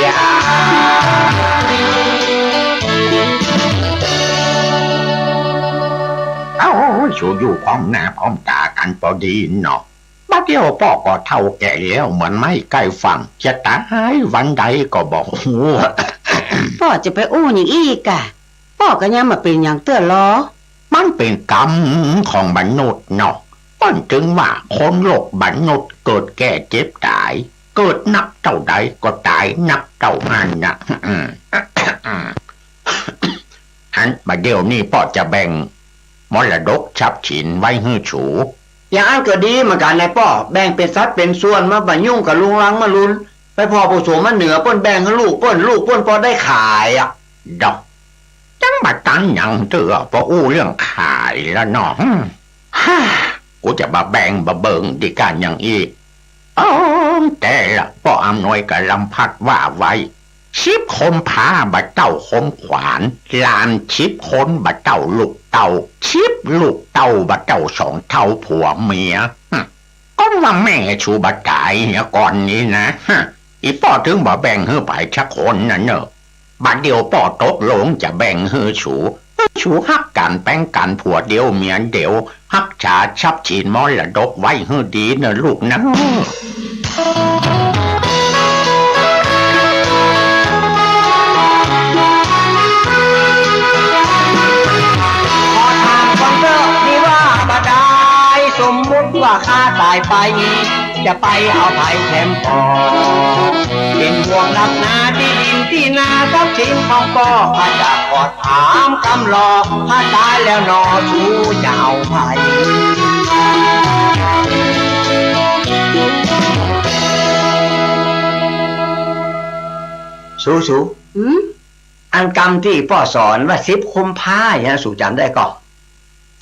ยาเอ้าชูอยู่พร้อมหน้าพร้อมตากันพอดีเนาะบัดเดียวพ่อก็เท่าแก่แล้วเหมือนไม่ใกล้ฟังจะตายวันใดก็บอกหู พ่อจะไปอู้อย่างอีกอะพ่อก็ยังมาเป็นอย่างเตื้อล้อมันเป็นกรรมของมนุษย์เนาะป้อนถึงว่าคนโลกมนุษย์เกิดแก่เจ็บตายเกิดนักเท่าใดก็ตายนักเท่านั้นนะฮันมาเดี๋ยวนี้พ่อจะแบ่งมรดกทรัพย์สินไว้ให้ฉูอย่างอันก็ดีเหมือนกันนายพ่อแบ่งเป็นสัดเป็นส่วนมาบั่ยุ่งกับลุงลังมาลุนไปพอผู้สูงมาเหนือป้นแบ่งให้ลูกป้นพอได้ขายอ่ะดอกจังมาตั้งยังเถอะพออู้เรื่องขายแล้วเนาะฮ่ากูจะมาแบ่งมาเบิงดีการอย่างอีกแต่ละพ่ออำนวยกับลำพัดว่าไว้ชิบคมพาบะเต้าคมขวานลานชิบคนบะเต้าลูกเต้าชิบลูกเต้าบะเต้าสองเท่าผัวเมียก็ว่าแม่ชูบะตายเนี่ยก่อนนี้นะอีพ่อถึงบ่แบ่งให้ไปชักคนนั่นเนอะบัดเดียวพ่อตกลงจะแบ่งให้ชูฮักกันแป้งกันผัวเดียวเมียเดียวฮักชาชับฉีนมรดกไว้ให้ดีนะลูกนะสมมุติว่าข้าตายไปจะไปเอาไผ่แถมพอเป็นห่วงรักนาที่ดินที่นาทรัพย์สินของก็ข้าจะกอดถามคำรอถ้าตายแล้วนอชูจะเอาไผ่สูอันกรรมที่พ่อสอนว่า10 คุมภาเนี่ยสูจำได้ก่อน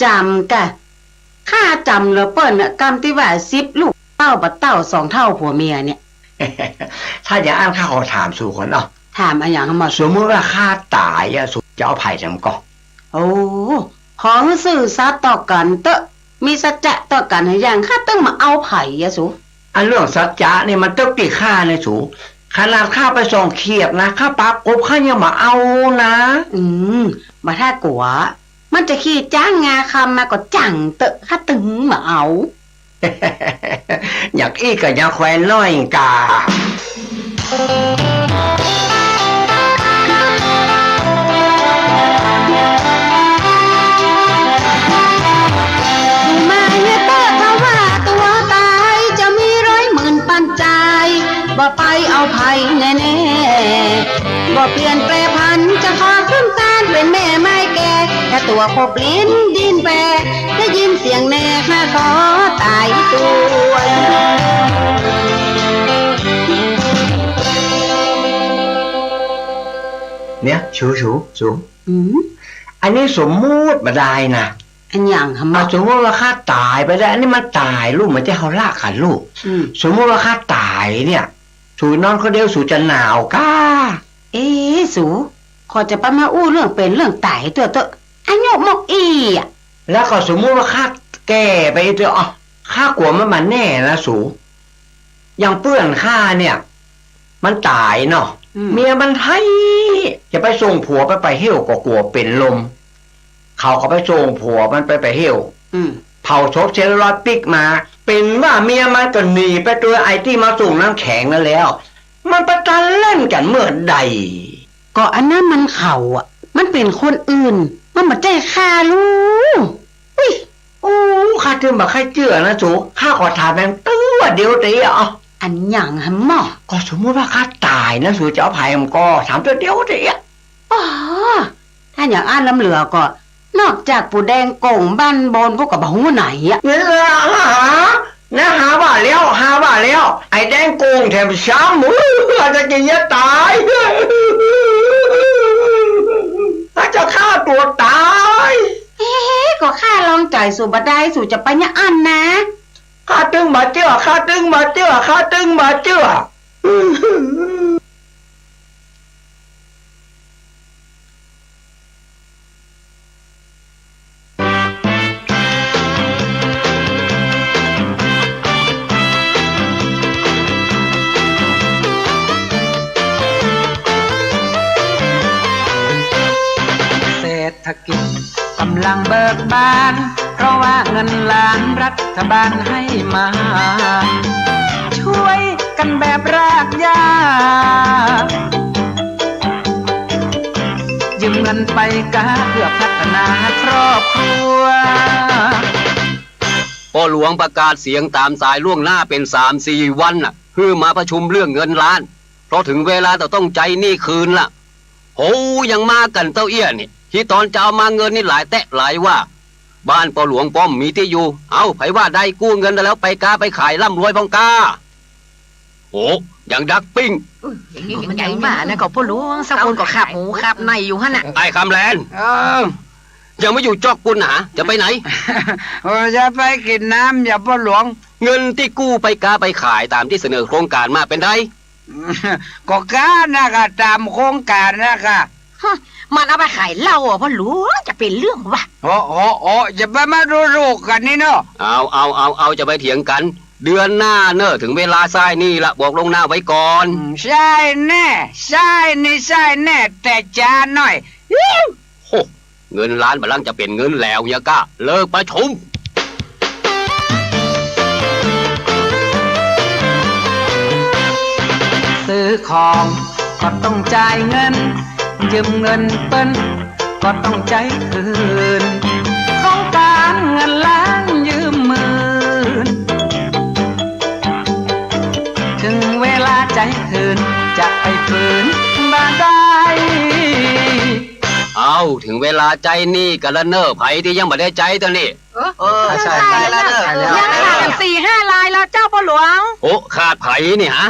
จำกะข้าจำเลยเปิ้ลน่ะกรรมที่ว่า10 ลูกเต้าบะเต้า2 เท่าผัวเมียเนี่ย ถ้าอย่างอ้างข้าขอถามสู่คนเนาะถามอะไรอย่างมาสมมติว่าข้าตายอะสู่จะเอาไผ่จำก่อนโอ้ของสื่อสัตย์ต่อกันเตอะมีสัจจะต่อกันอย่างข้าต้องมาเอาไผ่ยะสูอันเรื่องสัจจะเนี่ยมันต้องติข้าในสูขนาดข้าไปส่งเขียดนะข้าปากกบข้ายังมาเอานะมาถ้ากัวมันจะขี้จ้างงาคำมาก็จังเตอะข้าตึงมาเอา อยากอีกก็อยากแควนน้อยกามาเยอะเตอะเขาว่าตัวตายจะมี100,000 ปันใจบ่ไปเอาไผ่แน่ๆบ่เปลี่ยนแปลพันจะขอขึ้นศาลเป็นแม่ไม้แก่แค่ตัวคบลิ้นดินแปรได้ยินเสียงแน่ข้าขอตายตัวเนี่ยชูอันนี้สมมุติมาได้นะอันอย่างทำไมสมมติว่าข้าตายไปแล้วอันนี้มันตายลูกมันจะเขาลากขันลูกสมมติว่าข้าตายเนี่ยสูนอนเขาเดียวสูจะหนาวก้าสูขอจะไปมาอู้เรื่องเป็นเรื่องตายตัวอันโยกมกอ่ะแล้วก็สมมติว่าข้าแก่ไปตัวข้ากลัวมันแน่นะสูอย่างเพื่อนข้าเนี่ยมันตายเนาะเมียมันให้จะไปส่งผัวไปเหี่ยวก็กลัวเป็นลมเขาก็ไปส่งผัวมันไปเหี่ยวเผาชกเชลลอยปิกมาเป็นว่าเมียมันก็หนีไปตัวไอที่มาส่งน้ำแข็งนั่นแล้วมันประจันเล่นกันเมื่อใดก็อันนั้นมันเขาอ่ะมันเป็นคนอื่นมันมาใจข้าลูกข้าถึงบอกให้เจือนะจูข้าขอถามแบงตัวเดียวตีอันอย่างฮะหมอก็สมมติว่าข้าตายนะสูจะเอาไผ่มันก็ถามตัวเดียวตีถ้าอย่างอ่านล้ำเหลือก็นอกจากปูแดงโก่งบ้านบนพวกกับหูไหนเนี่ยนะหาว่าแล้วไอ้แดงโกงแถมช้ำมือจะกินยาตายถ้าจะฆ่าตัวตายก็ฆ่าลองใจสู่บัดได้สู่จะไปเนี่ยอันนะฆ่าตึงมาเจ้า ำลังเบิกบานเพราะว่าเงินล้านรัฐบาลให้มา ช่วยกันแบบรากหญ้ายืมเงินไปกาเพื่อพัฒนาครอบครัวพ่อหลวงประกาศเสียงตามสายล่วงหน้าเป็น3-4 วันน่ะเพื่อมาประชุมเรื่องเงินล้านเพราะถึงเวลาต้องใจหนี้คืนล่ะโหยังมากันเต้าเอี้ยนี่ที่ตอนจะเอามาเงินนี่หลายแตะหลายว่าบ้านพ่อหลวงป้อมมีที่อยู่เอาไผว่าได้กู้เงินแล้วไปกาไปขายร่ำรวยพองกาโหยังดักปิ้งมันใหญ่มากนะก็พ่อหลวงสักคนก็ขับหมูขับในอยู่ฮะน่ะไอ้คำแลนยังไม่อยู่จอกกุนหาจะไปไหน จะไปกินน้ำอย่าพ่อหลวงเงินที่กู้ไปกาไปขายตามที่เสนอโครงการมาเป็นไรก็กานะคะตามโครงการนะคะมันเอาไปขายเหล้าพ่อหลวงจะเป็นเรื่องวะโอ้จะไปมาดูรูกกันนี่เนาะเอาจะไปเถียงกันเดือนหน้าเนอะถึงเวลาทรายนี่ละบอกลงหน้าไว้ก่อนใช่แน่ใช่นี่ใช่แน่แต่จ้าหน่อยโหเงินล้านบัลลังจะเป็นเงินแล้วเนี่ยก้าเลิกประชุมซื้อของก็ต้องจ่ายเงินยืมเงินเปิ้นก็ต้องใจคืนโครงการเงินล้านยืมหมื่นถึงเวลาใจคืนจะไปฝืนบ้านได้เอาถึงเวลาใจนี่กันละเนอไผที่ยังไม่ได้ใจตัวนี้ใช่แล้วยังขาด4-5 ลายแล้วเจ้าพ่อหลวงโอ้ขาดไผนี่ฮะ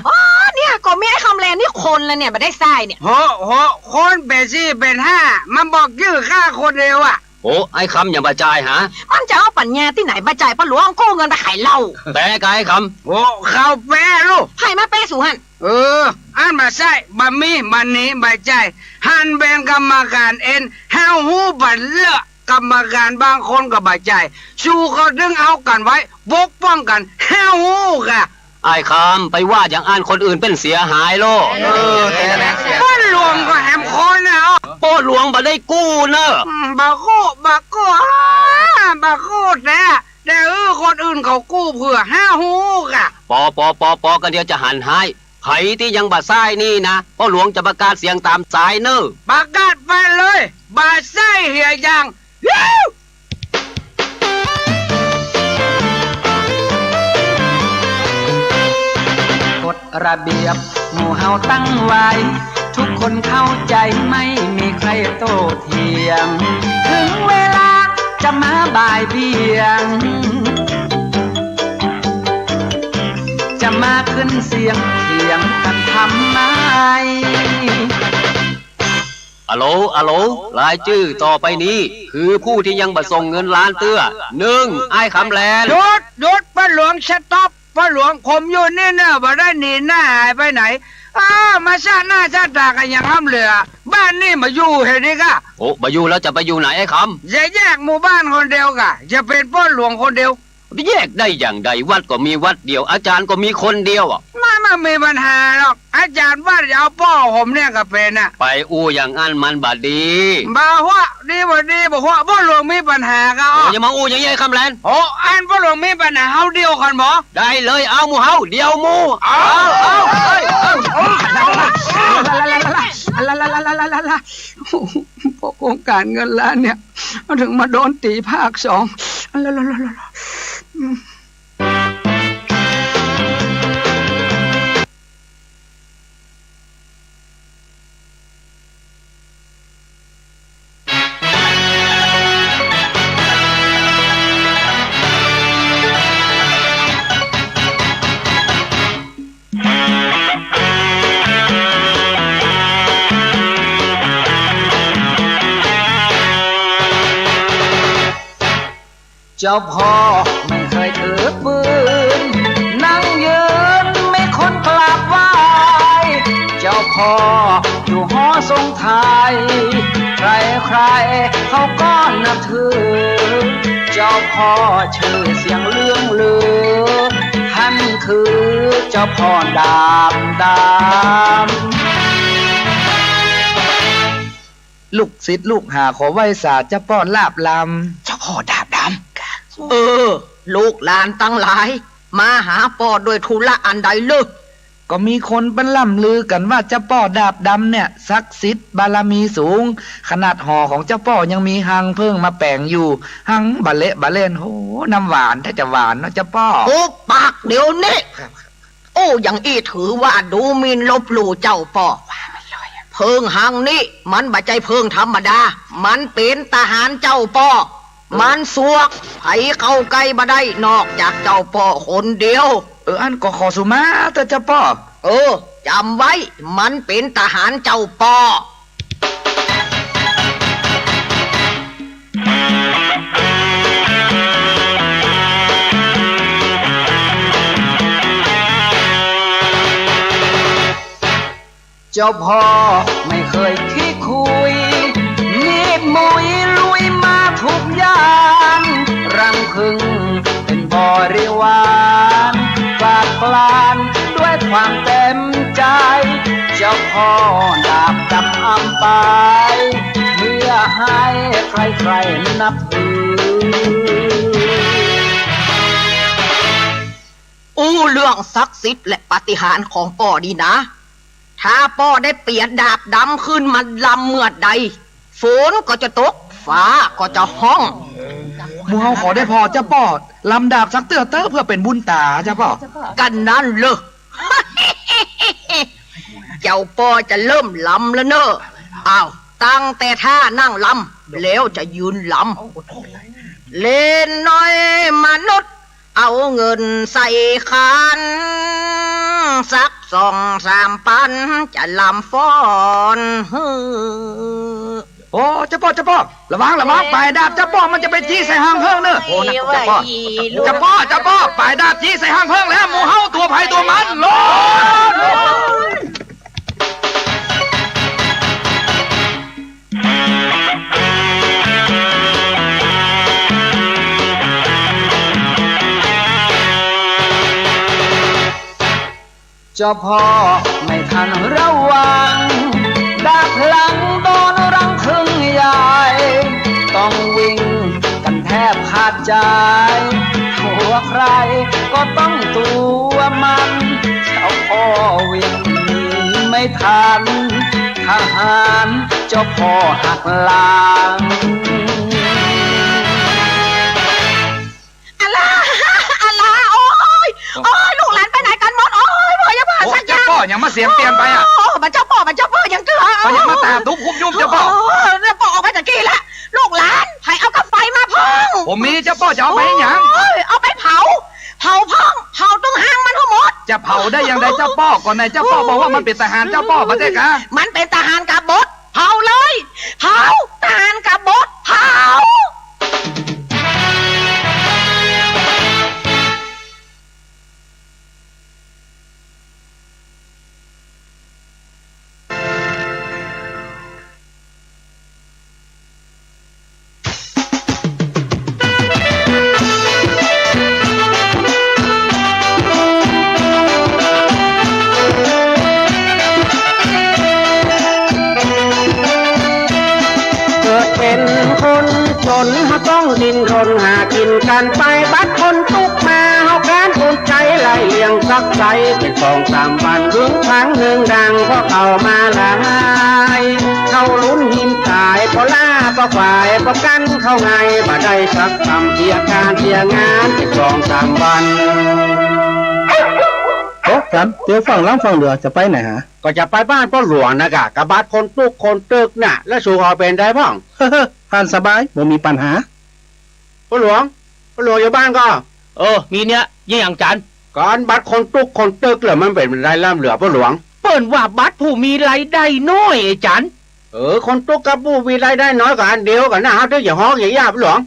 เนี่ยก็ไม่ได้คำแลนนี่คนแล้วเนี่ยไม่ได้ทรายเนี่ยโหคนเป็น4 เป็น 5มันบอกยื้อค่าคนเดียวอ่ะโอ้ไอ้คำอย่ามาจ่ายฮะมันจะเอาปัญญาที่ไหนมาจ่ายพ่อหลวงกู้เงินไปขายเหล้าแต่กายคำโอ้เข้าแป้ลูกไผ่มาเป้สู่หันอันมาใช่บะมีมันนี้ใบใจหันเป็นกรรมการเอ็นเฮาหูบัดเลือกกรรมการบางคนก็ใบใจชูเขาดึงเอากันไว้ปกป้องกันเฮาหูกะไอ้คำไปว่าอย่างอ่านคนอื่นเป็นเสียหายโลพ่อหลวงก็แหมคนนะพ่อหลวงบ่ได้กู้เนอะบ่กู้แต่คนอื่นเขากู้เพื่อห้าหูกะปอกันเดียวจะหันให้ไผที่ยังบาซ้ายนี่นะพ่อหลวงจะประกาศเสียงตามสายเนอะประกาศไปเลยบาซ้ายเหียยังกฎระเบียบหมู่เฮาตั้งไว้ทุกคนเข้าใจไม่มีใครโต้เถียงถึงเวลาจะมาบ่ายเบี่ยงจะมาขึ้นเสียงเถียงกันทำไมอะโหลรายชื่อต่อไปนี้คือผู้ที่ยังบ่ส่งเงินล้านเตื้อ1ไอ้คำแลนหยุดพ่อหลวงสต็อปพ่อหลวงผมอยู่นี่เนอะบ่ได้หนีหน้าหายไปไหนมาชาติหน้าชาติตากันอย่างห้ำเหลือบ้านนี่มาอยู่เห็นดิกะโอ้มาอยู่แล้วจะไปอยู่ไหนไอ้คำจะแยกหมู่บ้านคนเดียวกะจะเป็นพ่อหลวงคนเดียวแยกได้อย่างใดวัดก็มีวัดเดียวอาจารย์ก็มีคนเดียวไม่มีปัญหาหรอกอาจารย์ว่าจะเอาพ่อผมเนี่ยก็เป็นน่ะไปอู้อย่างอันมันบาดดีบ่ว่าดีบ่ดีบ่ว่าพ่อหลวงมีปัญหาก็อย่ามาอู้อย่างนี้คำแลนโอ้อันพ่อหลวงมีปัญหาเฮาเดียวกันบ่ได้เลยเอาหมู่เฮาเดียวหมู่พอโครงการเงินล้านเนี่ยถึงมาโดนตีภาค2เจ้าพ่อไม่เคยถือปืนนั่งยืนไม่คนกราบไหว้เจ้าพ่ออยู่หอทรงไทยใครเขาก็นับถือเจ้าพ่อชื่อเสียงเลื่องลือท่านคือเจ้าพ่อดำ ลูกศิษย์ลูกหาขอไหว้ศาลเจ้าพ่อลาบลำเจ้าพ่อดาบดำ ลูกหลานตั้งหลาย มาหาพ่อโดยธุระอันใดเลิก ก็มีคนบรรล่ำลือกันว่าเจ้าพ่อดาบดำเนี่ยศักดิ์สิทธิ์บารมีสูง ขนาดห่อของเจ้าพ่อยังมีหังเพิ่งมาแปลงอยู่หังบะเละบะเล่นโหน้ำหวานถ้าจะหวานเนาะเจ้าพ่อ โอ้ปากเดี๋ยวนี้โอ้อย่างอี้ถือว่าดูหมินลบหลู่เจ้าพ่อเพิงหังนี่มันบ่ใจเพิงธรรมดา มันเป็นทหารเจ้าพ่อมันสวกไผเข้าใกล้บ่ได้นอกจากเจ้าพ่อคนเดียว อันก็ขอสุมาแต่เจ้าพ่อ จำไว้มันเป็นทหารเจ้าพ่อเจ้าพ่อไม่เคยขี้คุยมีดมุยลุยมาทุกอย่างรังพึ่งเป็นบริวารฝากกลานด้วยความเต็มใจ เจ้าพ่อดาบดำอำไปเพื่อให้ใครๆนับถือ เรื่องศักดิ์สิทธิ์และปาฏิหาริย์ของพ่อดีนะ ถ้าพ่อได้เปลี่ยนดาบดำขึ้นมาลำเมื่อใดฝนก็จะตกฟ้าก็จะห้อง หมู่เฮาขอได้พอเจ้าพ่อลำดาบสักเตื้อเพื่อเป็นบุญตาเจ้าพ่อ กันนั่นเลย เจ้าพ่อจะเริ่มลำแล้วเนอะอ้าวตั้งแต่ท่านั่งลำแล้วจะยืนลำเล่นน้อยมนุษย์เอาเงินใส่ขันสัก2-3 พันจะลำฟ้อนโอ้เจ้าพ่อระวังปลายดาบเจ้าพ่อมันจะไปจี้ใส่หางเพิ่งเนอะโอ้นะเจ้าพ่อปลายดาบจี้ใส่หางเพิ่งแล้วหมู่เฮาตัวไผ่ตัวมันโลดเจ้าพ่อไม่ทันระวังดาบพลังโดนรังพึ่งใหญ่ต้องวิ่งกันแทบขาดใจตัวใครก็ต้องตัวมันเจ้าพ่อวิ่งหนีไม่ทันทหารเจ้าพ่อหักหลังโอ้ยลูกหลานไปไหนกันหมดโอ้ยพ่ออย่าพาสักอย่าง เจ้าพ่อยังมาเสียงเตียนไปอ่ะมันเจ้าพ่อยังเกือยังมาตามทุบคุบยุ่มเจ้าพ่อเนี่ยพ่อออกไปตะกี้ละลูกหลานให้เอากับไฟมาพองผมมีเจ้าพ่อจะเอาไปยังเอาไปเผาพองเผาต้องห้างมันทั้งหมดจะเผาได้ยังไงเจ้าพ่อก่อนไหนเจ้าพ่อบอกว่ามันเป็นทหารเจ้าพ่อประเทศกะมันเป็นทหารกับบดเผาเลยเผาทหารกับบดเผาต้องดินรนหากินกันไปบัดคนทุกมาเฮาการอุ่นใจไหลเลียงซักใจเป็น2-3 วันถึงครั้งหนึ่งดังเพราะเข้ามาหลายเข้าลุ้นหินตายพอล่าพอฝ่ายพอกันเข้าไงบ่ได้สักคำเทียการเทียงานเป็น2-3 วันโอ้ครับเดี๋ยวฝั่งล่างฝั่งเหลือจะไปไหนฮะก็จะไปบ้านพ่อหลวงนะกะกับบัดคนตุกคนตึกน่ะแล้วสู่เอาเป็นได้พ่องผ่านสบายไม่มีปัญหาพ่อหลวงอยู่บ้านก็มีเนี้ยยี่อย่างจันก่อนบัตรคนตุกคนตึกเหลือมันเป็นรายล่ำเหลือพ่อหลวงเปิ้นว่าบัตรผู้มีรายได้น้อยไอ้จันคนตุกกับผู้มีรายได้น้อยกันเดียวกันนะฮะเด้ออย่าฮ้องอย่าย่าพ่อหลวง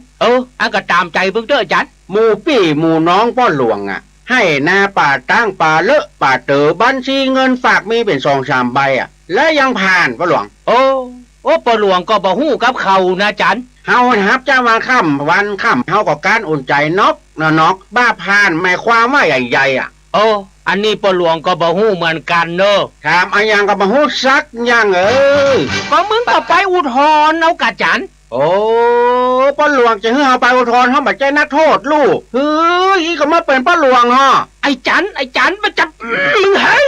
อันก็ตามใจเบิ่งเด้อจันหมู่พี่หมู่น้องพ่อหลวงอ่ะให้นาป่าตั้งป่าเลอะป่าเต๋อบัญชีเงินฝากมีเป็น2-3 ใบอ่ะและยังผ่านพ่อหลวงโอ้พ่อหลวงก็บ่ฮู้กับเขานะจันเฮาฮับเจ้าวันค่ำเฮาก็การอุ่นใจนอกบ้าผ่านหมายความว่าใหญ่ๆอ่ะ อันนี้ปหลวงก็บ่ฮู้เหมือนกันเนอะถามอันยังก็มาฮู้ซักยังก็มึงก็ไปอุทธรณ์เอากะจันโอ้ป้าหลวงจะให้เอาไปอุทธรณ์เขาบัดใจนักโทษลูกเฮ้ยก็มาเป็นป้าหลวงฮะไอ้จันมาจับมึงให้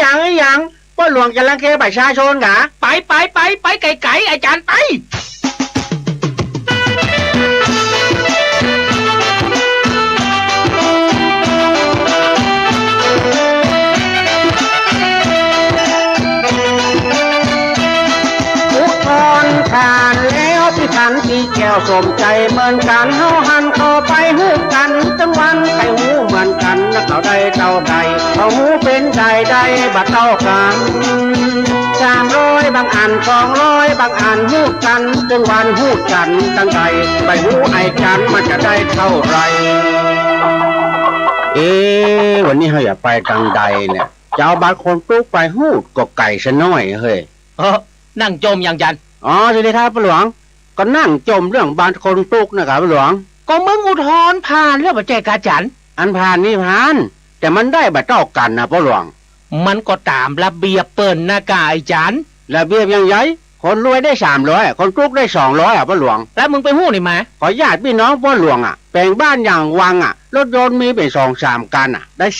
ยังป้าหลวงจะรังแกประชาชนกะไปไกลๆไอ้จันไปผ่านแล้วที่ขันที่แก้วสมใจเหมือนกันเฮาหันเข้าไปหูกันจังวันไปหูเหมือนกันนะเขาได้เท่าใดเขาหูเป็นใดบัดเท่ากัน300บางอัน200บางอันหูกันจังวันหูกันตั้งใดไปหูไอ้จันมันจะได้เท่าไรวันนี้เขาอยากไปทางใดเนี่ยจะเอาบัตรคนปลูกไปหูก็ไก่ซะน้อยเฮ้ยนั่งจมอย่างจันอ๋อสวัสดีครับป้าหลวงก็นั่งจมเรื่องบ้านคนตุกนะครับป้าหลวงก็มึงอุทธรณ์ผ่านเรื่องบัจเจกาจันอันผ่านนี่ผ่านแต่มันได้บัตรเท่ากันนะป้าหลวงมันก็ตามระเบียบเปิ่นนะกายจันระเบียบยังไงคนรวยได้300คนตุกได้200ป้าหลวงแล้วมึงไปหู้นี่มาขอญาติพี่น้องป้าหลวงแปลงบ้านอย่างวังรถยนต์มีเป็น2-3คันได้300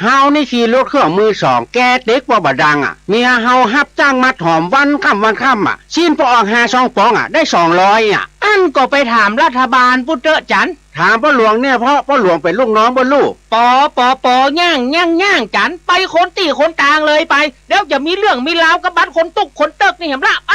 เฮานี่ขี่รถเครื่องมือ2แกเต็กว่าบดังเมียเฮาฮับจ้างมัดหอมวันค่ำชิ้นปออก5-2ปองได้200อันก็ไปถามรัฐบาลพุทธจันถามป้าหลวงเนี่ยเพราะป้าหลวงเป็นลูกน้องบ่ลูกปอย่างจันไปคนตีคนกลางเลยไปเดี๋ยวจะมีเรื่องมีราวกับบัตรคนตุกคนเติกนี่เห็นละไป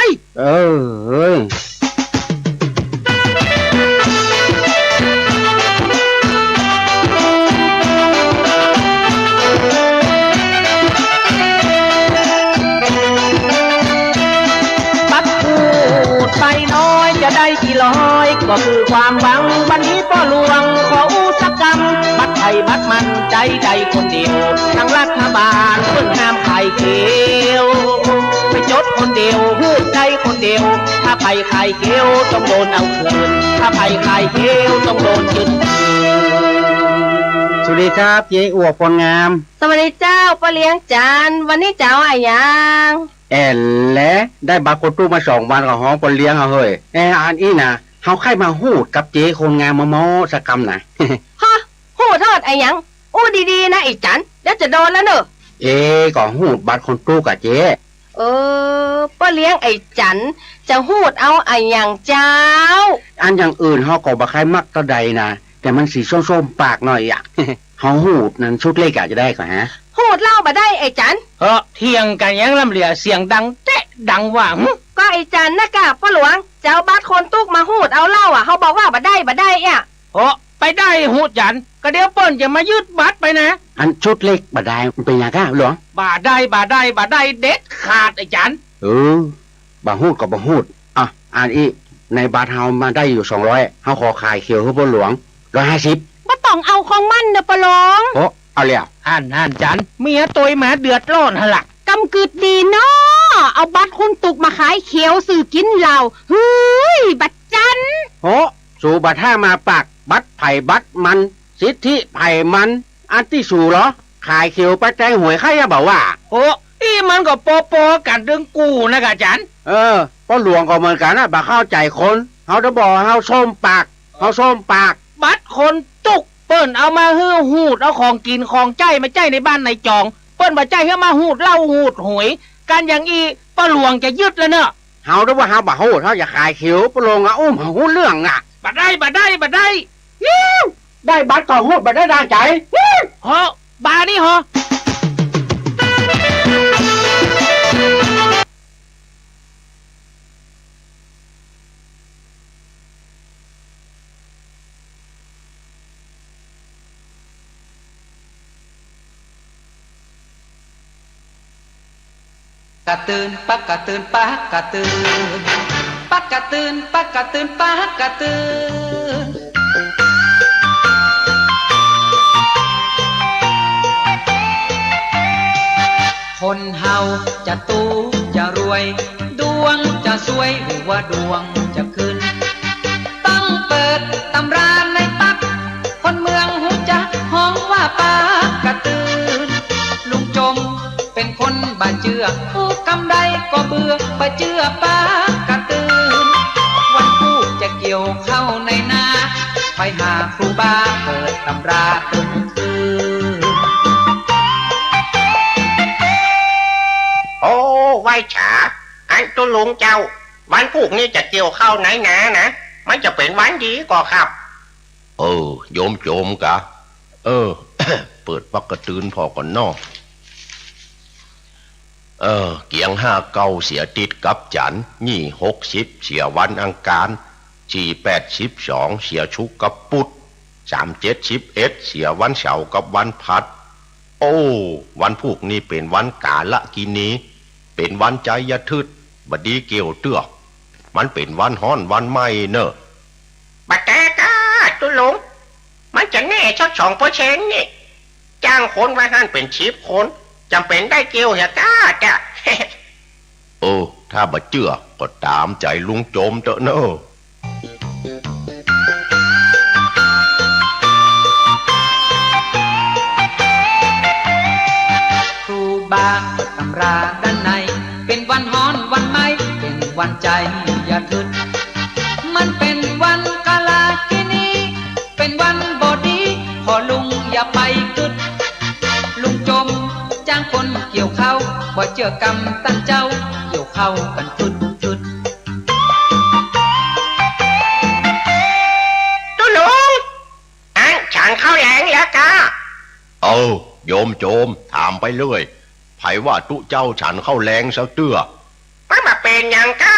จะได้กี่ร้อยก็คือความหวังวันนี้ป้าหลวงขออุตกรรมบัตรไทยบัตรมันใจใดคนเดียวทางรัฐบาลเพิ่งห้ามไข่เขียวไปจดคนเดียวพูดใจคนเดียวถ้าไปไข่เขียวต้องโดนเอาคืนถ้าไปไข่เขียวต้องโดนยึดสวัสดีครับเจ๊อวบคนงามสวัสดีเจ้าป้าเลี้ยงจานวันนี้เจ้าอะไรยังและได้บาร์โคดตู้มา2 วันกับห้องปนเลี้ยงเฮ้ยอันนี้นะเขาใครมาหูดกับเจ๊คนงามมอสักคำนะฮะหูดทอดไอ้ยังอู้ดีๆนะไอ้จันเดี๋ยวจะโดนแล้วเนอะก็หูดบาร์โคดตู้กับเจ๊ป้าเลี้ยงไอ้จันจะหูดเอาไอ้ยังเจ้าอันอย่างอื่นเขาก็บ่ใครมักตะใดนะแต่มันสีส้มๆปากหน่อยเขาหูดนั้นชุดเล็กจะได้ก่อนฮะหูดเล่าบ่ได้ไอ้จันเที่ยงกันยังลำเหลียเสียงดังเตะดังหวังก็ไอ้จันนะกะป้าหลวงเจ้าบัตรคนตุกมาหูดเอาเล่าเขาบอกว่าบ่ได้ไปได้หูดจันก็เดี๋ยวเปิ้นจะมายึดบัตรไปนะอันชุดเล็กบ่ได้มันเป็นยังไงหลวงบ่ได้เด็ดขาดไอ้จันบ่หูดก็บ่หูดอันอีในบัตรเฮามาได้อยู่200เฮาขอขายเขียวให้ป้าหลวง150บ่ต้องเอาของมันเด้อป้าหลวงเอาแล้วอ่านจันเมียตัวหมาเดือดร้อนหั่นล่ะกำกึดดีเนาะเอาบัตรคนตุกมาขายเขียวสื่อกินเหล้าเฮ้ยบัตรจันสู่บัตรห้ามาปากบัตรไผ่บัตรมันสิทธิไผ่มันอันที่สู่เหรอขายเขียวไปแจงหวยใครบอกว่ามันก็ปอกันเรื่องกูนะกะจันป้าหลวงก็เหมือนกันนะบ่เข้าใจคนเขาจะบอกเขาส้มปากบัตรคนตุกเปิ้นเอามาฮื้อหูดเอาของกินของใจมาใจในบ้านในจองเปิ้นบ่ใจให้มาหูดเหล้าหูดหวยกันอย่างอีป้าหลวงจะยึดแล้วเนอะเฮาด้วยว่าเฮาบ่ฮู้เฮาจะขายเขียวป้าหลวงฮู้เรื่องบ่ได้ได้บัตรก็ฮู้บ่ได้ดังใจบานี่กะตื่นปักกะตื่นปักกะตื่นปักกะตื่นปักกะตื่นปักกะตื่นคนเฮาจะตู้จะรวยดวงจะสวยหรือว่าดวงจะขึ้นต้องเปิดตำราในปักคนเมืองหูจักห้องว่าปักกะตื่น มเป็นคนบ่เชื่อผู้กำใดก็เบื่อบ่เชื่อป้ากระตือนวันผู้จะเกี่ยวเข้าในนาไปหาครูบาเปิดตำราตึงคืน โอ้ไว้ฉาอันตัวลุงเจ้าวันพวกนี้จะเกี่ยวเข้าไหนนะมันจะเป็นวันดีก็ครับโยมโจมกะเปิดปักกระตือนพอก่อนนอกเกียง59เสียติดกับจันนี่60เสียวันอังคาร42เสียชุกกับปุด37เสียวันเสาร์กับวันพัดโอ้วันพวกนี้เป็นวันกาละกินีเป็นวันใจยทึดบดีเกี่ยวเตือกมันเป็นวันฮ้อนวันไหม้เนอะบัดแกกาตุลุงมันจะแน่ชัก2%นี่จ้างคนไว้หั่นเป็น10 คนจำเป็นได้เกี่ยวเหรอกาจ้ะ ถ้าบ่เชื่อก็ตามใจลุงโจมเถอะเนอะครูบาเปิดตำราด้านในเป็นวันฮ้อนวันไหม้เป็นวันใจอย่าทึดมันเป็นวันกาลากินีเป็นวันบอดีพอลุงอย่าไปกึดลุงจมจ้างคนเกี่ยวเข้าบ่เชื่อกรรมตั้งเจ้าเกี่ยวเข้ากันทึดตุลุงอันฉันเข้าแรงแล้วกาโยมโจมถามไปเรื่อยไผว่าตุเจ้าฉันเข้าแรงสักเตื้อมันมาเป็นอย่างกา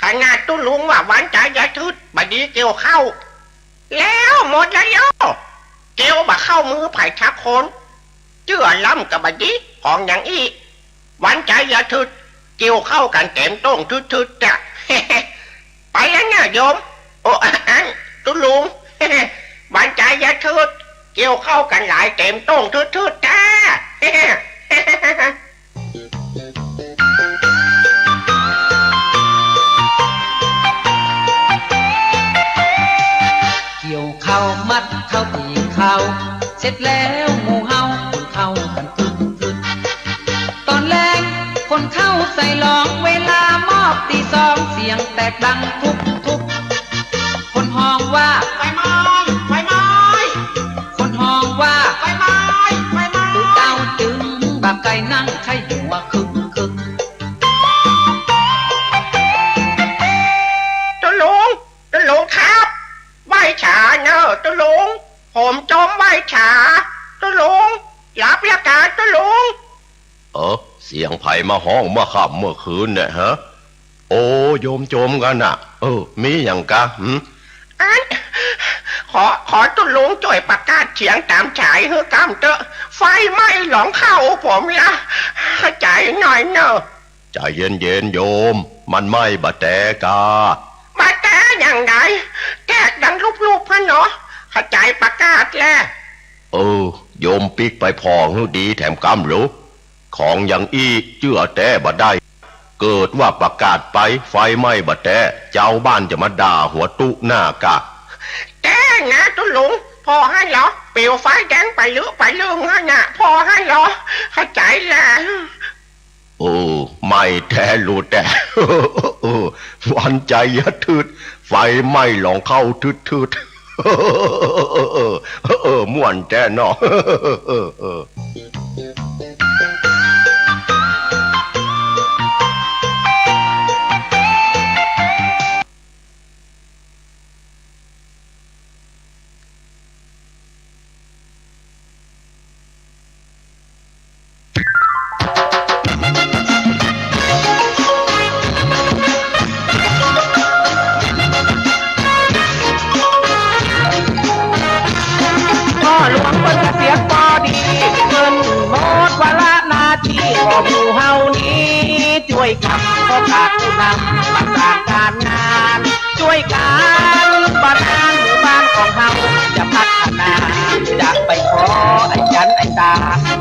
ขนาดตุลุงว่าวันใจยทึดบดีเกี่ยวเข้าแล้วหมดแล้วเกี่ยวบ่เข้ามือไผ่ทักคนเจื่อล้ำกับบดีของอย่างอีวันใจยทึดเกี่ยวเข้ากันเต็มต้งทึดๆจ้ะ ไปแล้วเนี่ยโยมอันตุลุง วันใจยทึดเกี่ยวเข้ากันหลายเต็มต้งทึดๆจ้า เกี่ยวเข้ามัดเข้าตีเข้าเสร็จแล้วหมู่เฮาคนเข้ากันทึดตอนแรกคนเข้าใส่ลองเวลามอบตี2เสียงแตกดังทุบคนห้องว่าไฟไหม้คนห้องว่าไฟไหม้ตุเต้าจึงบาไก่นั่งไข่หัวคึกตุลุงครับไหวฉาเนอะตุลุงผมจมไหวฉาตุลุงรับราชการตุลุงเสียงไผ่มาห้องเมื่อค่ำเมื่อคืนเนี่ยฮะโอ้โยมโจมกันน่ะมีอย่างกะอันขอตุลุงช่วยประกาศเสียงตามฉายเฮือกำเตอะไฟไหม้หลงเข้าผมละใจหน่อยเนอะใจเย็นโยมมันไหม้บะแตกาบะแตอย่างไรแตกดังรูปๆพะเนาะเข้าใจประกาศแล้วโยมปิกไปพอให้ดีแถมกำรู้ของอย่างอี้เจื่อแต่บ่ได้เกิดว่าประกาศไปไฟไหม้บ่แต่เจ้าบ้านจะมาด่าหัวตุหน้ากะแต่นะตุลุงพอให้เหรอเปลวไฟแดงไปเลืองน่ะพอให้เหรอเข้าใจแล้วไม่แท้รู้แต่วันใจยทึดไฟไหม้หลองเข้าทึดม่วนแต่เนาะ ช่วยกันก็ขาดผู้นำประสานการงานช่วยกันประธานหมู่บ้านของเฮาจะพัฒนาจะไปขอไอ้จันไอ้ตา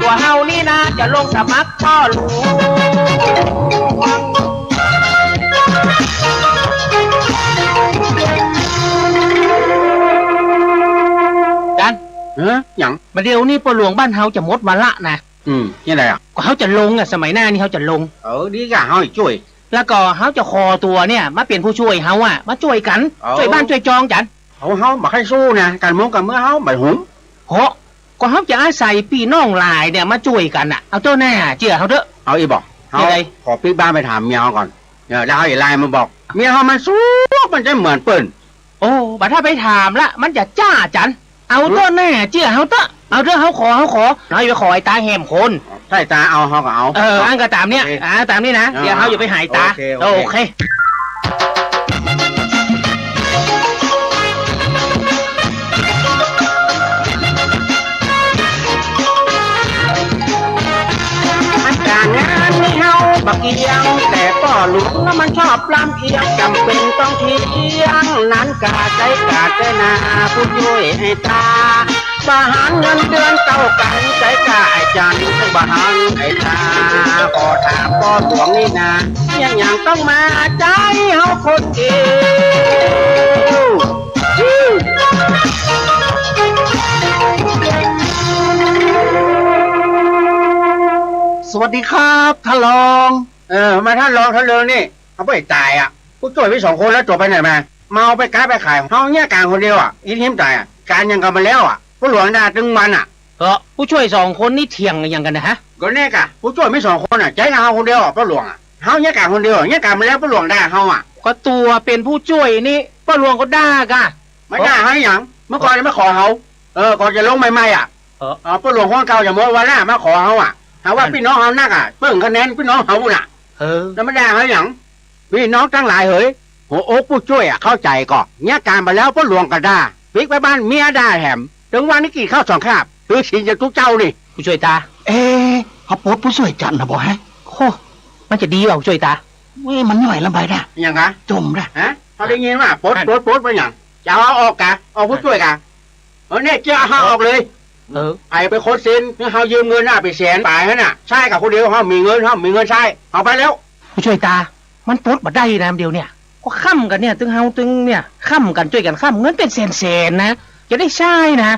ตัวเฮานี่นะจะลงสมัครพ่อหลวงจันอย่างมาเดี๋ยวนี้พ่อหลวงบ้านเฮาจะหมดวาระนะ ยังไงอ่ะ ก็เขาจะลงอ่ะสมัยหน้านี่เขาจะลง ดีกะเฮาช่วย แล้วก็เขาจะคอตัวเนี่ยมาเปลี่ยนผู้ช่วยเขาอ่ะมาช่วยกัน เอา ช่วยบ้านช่วยจองจัน เฮาบ่ให้สู้นะการมงกับเมื่อเฮาบ่หุม โหก็เขาจะอาศัยพี่น้องหลายเนี่ยมาช่วยกันอ่ะเอาเจ้าหน้าเจือเขาเถอะ เอาอีบอกเฮา ยังไง ขอปิ๊กบ้านไปถามเมียเฮาก่อนแล้วเฮาอย่าไลน์มาบอกเมียเฮามันสู้มันจะเหมือนเปิ้น โอ้บัดถ้าไปถามละมันจะจ้าจันเอาเจ้าหน้าเจือเขาเถอะเอาเถอะเขาขอเราอย่าไปขอไอ้ตาแหมคน ใช่ตาเอาเฮาก็เอา อันก็ตามเนี่ยตามนี่นะเดี๋ยวเขาอย่าไปหายตา โอเค การงานนี่เฮาบักเอียงแต่ก็หลวงแล้วมันชอบลำเอียงจำเป็นต้องเทียงนั้นกาใจนาผู้ช่วยให้ตาบาหารเงินเดือนเก่ากันใจกาไอ้จันบาหารไอ้ตาขอถามพ่อหลวงนี่นะยังต้องมาใจเฮาคนเดียว สวัสดีครับท่านรอง มาท่านรองท่านเรืองนี่เขาไม่ตายอ่ะผู้ช่วยไป2 คนแล้วจบไปไหนมาเมาไปค้าไปขายเฮาเนี่ยการคนเดียวอ่ะอีทิมตายอ่ะการยังกันมาแล้วอ่ะผู้หลวงด่าตึงมันอ่ะ ผู้ช่วย2 คนนี่เถียงอย่างกันนะฮะ ก็แน่กะผู้ช่วยไม่2 คนอ่ะใจเฮาคนเดียวอ่ะผู้หลวงอ่ะเฮาเนี่ยการคนเดียวเนี่ยการมาแล้วผู้หลวงด่าเฮาอ่ะ ก็ตัวเป็นผู้ช่วยนี่ป้าหลวงก็ด่ากะ ไม่ด่าให้หยังเมื่อก่อนไม่ขอเฮาก่อนจะลงใหม่ๆอ่ะผู้หลวงของเก่าอย่าโม้ว่าหน้ามาขอเฮาอ่ะหาว่าพี่น้องเฮานักอ่ะเพิ่งคะแนนพี่น้องเฮาน่ะแล้วไม่ด่าให้หยังพี่น้องทั้งหลายเฮ้ยหัวอกผู้ช่วยอ่ะเข้าใจก่อนเนี่ยการมาแล้วผู้หลวงก็ด่าปิกไปบ้านเมียด่าแถมถึงวันนี้กี่ข้าว2 คาบคือชินจะทุกเจ้านี่ ผู้ช่วยตา เขาโพสต์ผู้ช่วยจันนะบอกฮะ โคมันจะดีเปล่าผู้ช่วยตา มันไม่ไหวลำบากนะ ยังกะ จมนะ ฮะเขาได้ยินว่าโพสต์ไปอย่างจะเอาออกกะเอาผู้ช่วยกะเนี่ยจะเอาออกเลยไอ้ไปโคตรเซนเฮายืมเงินไป100,000ไปฮะน่ะใช่กับคนเดียวเฮามีเงินใช่เอาไปแล้ว ผู้ช่วยตามันปลดมาได้นะเดียวเนี่ยก็ค่ำกันเนี่ยตึงเฮาตึงเนี่ยค่ำกันช่วยกันค่ำเงินเป็นแสนๆนะจะได้ใช่นะ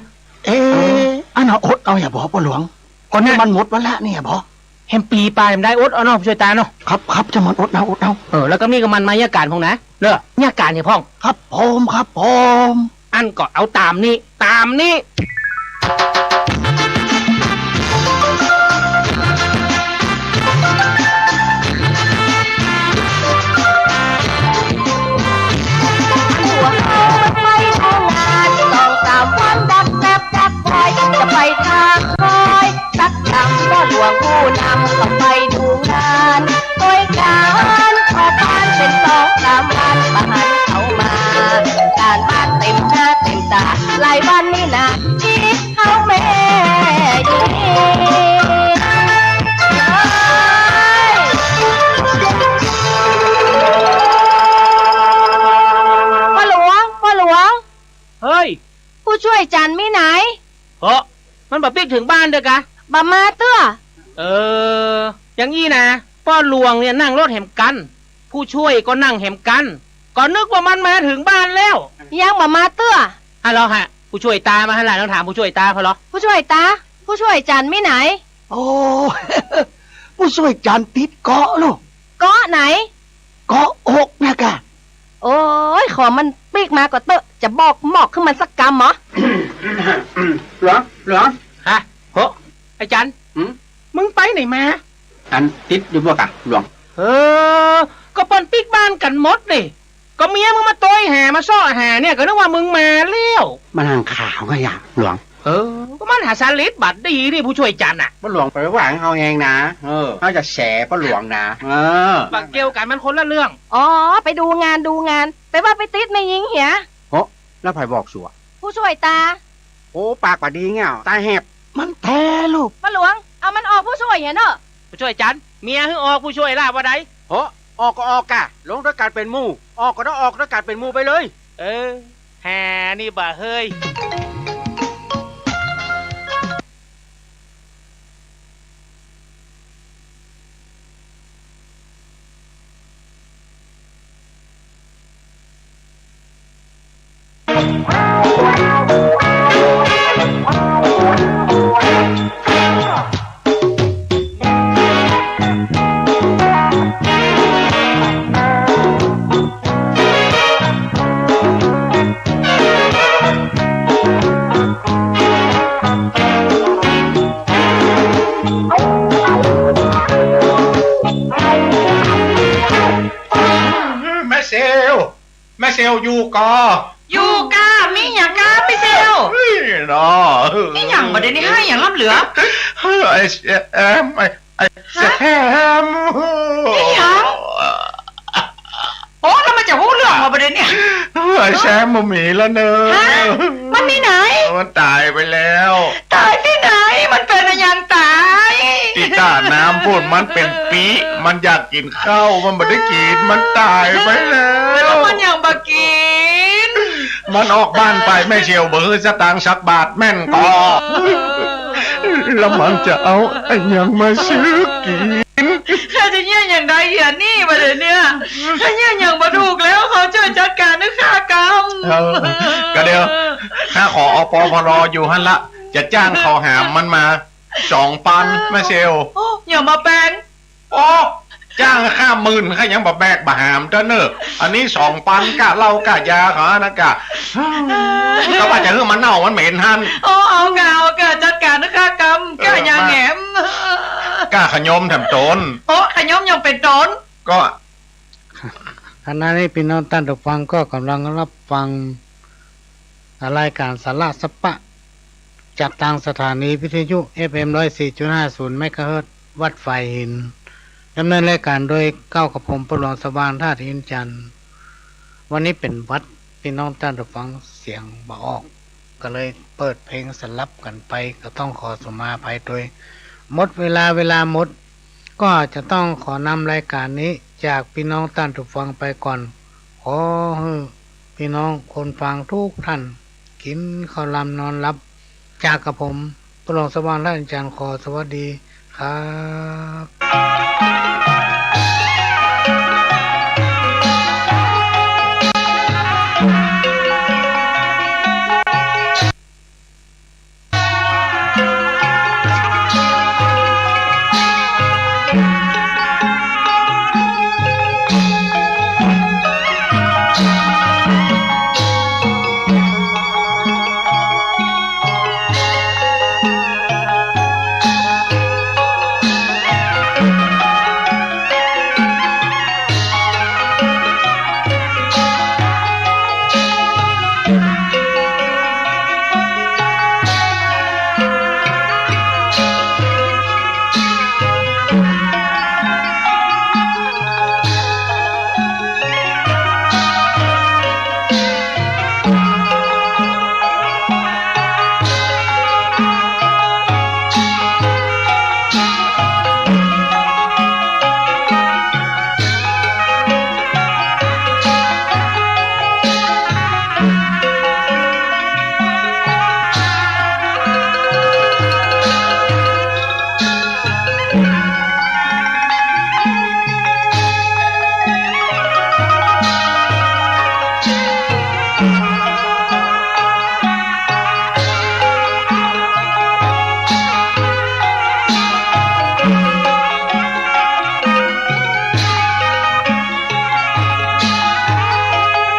อันเอาอดเอาอย่าบอกพ่อหลวงก่อนนี้มันหมดวันละเนี่ยบอก แฮมปีปลายมันได้อดเอาเนาะผู้ช่วยตาเนาะ ครับจะมันอดเอา แล้วก็มีกับมันมายาการพงนะเนอะยาการเนี่ยพ่อง ครับผม อันก็เอาตามนี้ หัวเขามันไปทำงาน2-3 วันดักคอยจะไปทางคอยสักคำก็หลวงผู้นำต้องไปดูงานโดยการขอบ้านเป็น2-3 วันมาหันเขามาการบ้านเต็มหน้าเต็มตาหลายวันนี่นะที่เขาแม่ดีพ่อหลวง เฮ้ย ผู้ช่วยจันไม่ไหน มันแบบปิ๊กถึงบ้านเด้อกะ บามาเตื้อ อย่างนี้นะป้อหลวงเนี่ยนั่งรถแหมกัน ผู้ช่วยก็นั่งแหมกันก็นึกว่ามันมาถึงบ้านแล้ว ยังบามาเตื้อ เราฮะผู้ช่วยตามาให้หลานต้องถามผู้ช่วยตาพอเหรอ ผู้ช่วยตา ผู้ช่วยจันไม่ไหน โอ้ ผู้ช่วยจันติดเกาะลูก เกาะไหน เกาะอกเนี่ยกะ โอ้ยขอมันปีกมาก็เตอะจะบอกหมอกขึ้นมันสักกำเหรอ หลวง ฮะไอ้จันมึงไปไหนมา อันติดอยู่บ่กะหลวง ก็ปนปิ๊กบ้านกันหมดนี่ก็เมียมึงมาโตยแห่มาซ่อแห่เนี่ยก็นึกว่ามึงมาเลี้ยว มันห่างข่าวก็อย่างหลวง ก็มันหาสลิดบัตรดีนี่ผู้ช่วยจันอ่ะ พ่อหลวงไปหวังเฮาเองนะเขาจะแฉพ่อหลวงนะบักเกี่ยวกันมันคนละเรื่อง อ๋อไปดูงานไปว่าไปติดไม่ยิงเหีย แล้วไผบอกสัว ผู้ช่วยตา โอ้ปากปาดีเงี้ยตาแหบ มันแท้ลูก พ่อหลวงเอามันออกผู้ช่วยเหียเนอะ ผู้ช่วยจันเมียให้ออกผู้ช่วยล่ะว่าใด ออกก็ออกกะลงด้วยการเป็นมู่ออกก็ต้องออกด้วยการเป็นมู่ไปเลย แห่นี่บ่เฮ้ย เซลอยู่กอ อยู่กามีอย่างกาพี่เซล เฮ้ยเนาะ นี่อย่างบ่ได้นี่ให้อย่างล้ำเหลือ ไอ้แอมไอ้แซม นี่หยัง โอ้แล้วมันจะพูดเรื่องมาประเด็นเนี่ย ไอ้แซมมันมีแล้วเนอะ ฮะมันมีไหน มันตายไปแล้ว ตายที่ไหน มันเป็นอะไรยังตาย ติต้าน้ำพูดมันเป็นปีมันอยากกินข้าวมันไม่ได้กินมันตายไปแล้ว แล้วมันยังบากิน มันออกบ้านไปไม่เชียวเบอร์สตางค์สักบาทแม่นกอแล้วมันจะเอาไอ้ยังมาซื้อกิน ถ้าจะเงี้ยอย่างใดเหี้ยนี่ประเด็นเนี่ยถ้าเงี้ยอย่างมาถูกแล้วเขาจะจัดการนึกฆ่ากรรม ก็เดี๋ยวถ้าขออปพรอยู่ฮั่นละจะจ้างเขาหามมันมา2,000แม่เชล โอ้อย่ามาแปลง โอ้จ้าง50,000ข้ายังบ่แบกบ่หามเด้อเนอะอันนี้2,000กะเหล้ากะยาเขานะกะก็ว่าจะให้มันเน่ามันเหม็นหั่น โอ้เอาเงาก็จัดการนึกฆ่ากรรมกะอย่างแหม กะขยมแถมโตน โอ้ขยมยังเป็นโจร ก็ ขณะนี้พี่น้องท่านผู้ฟังก็กำลังรับฟังรายการสาระสปะจากทางสถานีวิทยุ FM 104.50 เมกะเฮิรตซ์วัดไฟหินดำเนินรายการโดยก้าวกับผมปหลวงสว่างท่าตุอินจันทร์วันนี้เป็นวัดพี่น้องท่านผู้ฟังเสียงบ่ออก ก็เลยเปิดเพลงสลับกันไปก็ต้องขอสมาภัยโดยหมดเวลาหมด ก็จะต้องขอนำรายการนี้จากพี่น้องท่านผู้ฟังไปก่อน ขอให้พี่น้องคนฟังทุกท่านกินข้าวลำนอนรับจากกับผมปหลวงสว่างท่าตุอินจันทร์ขอสวัสดีครับ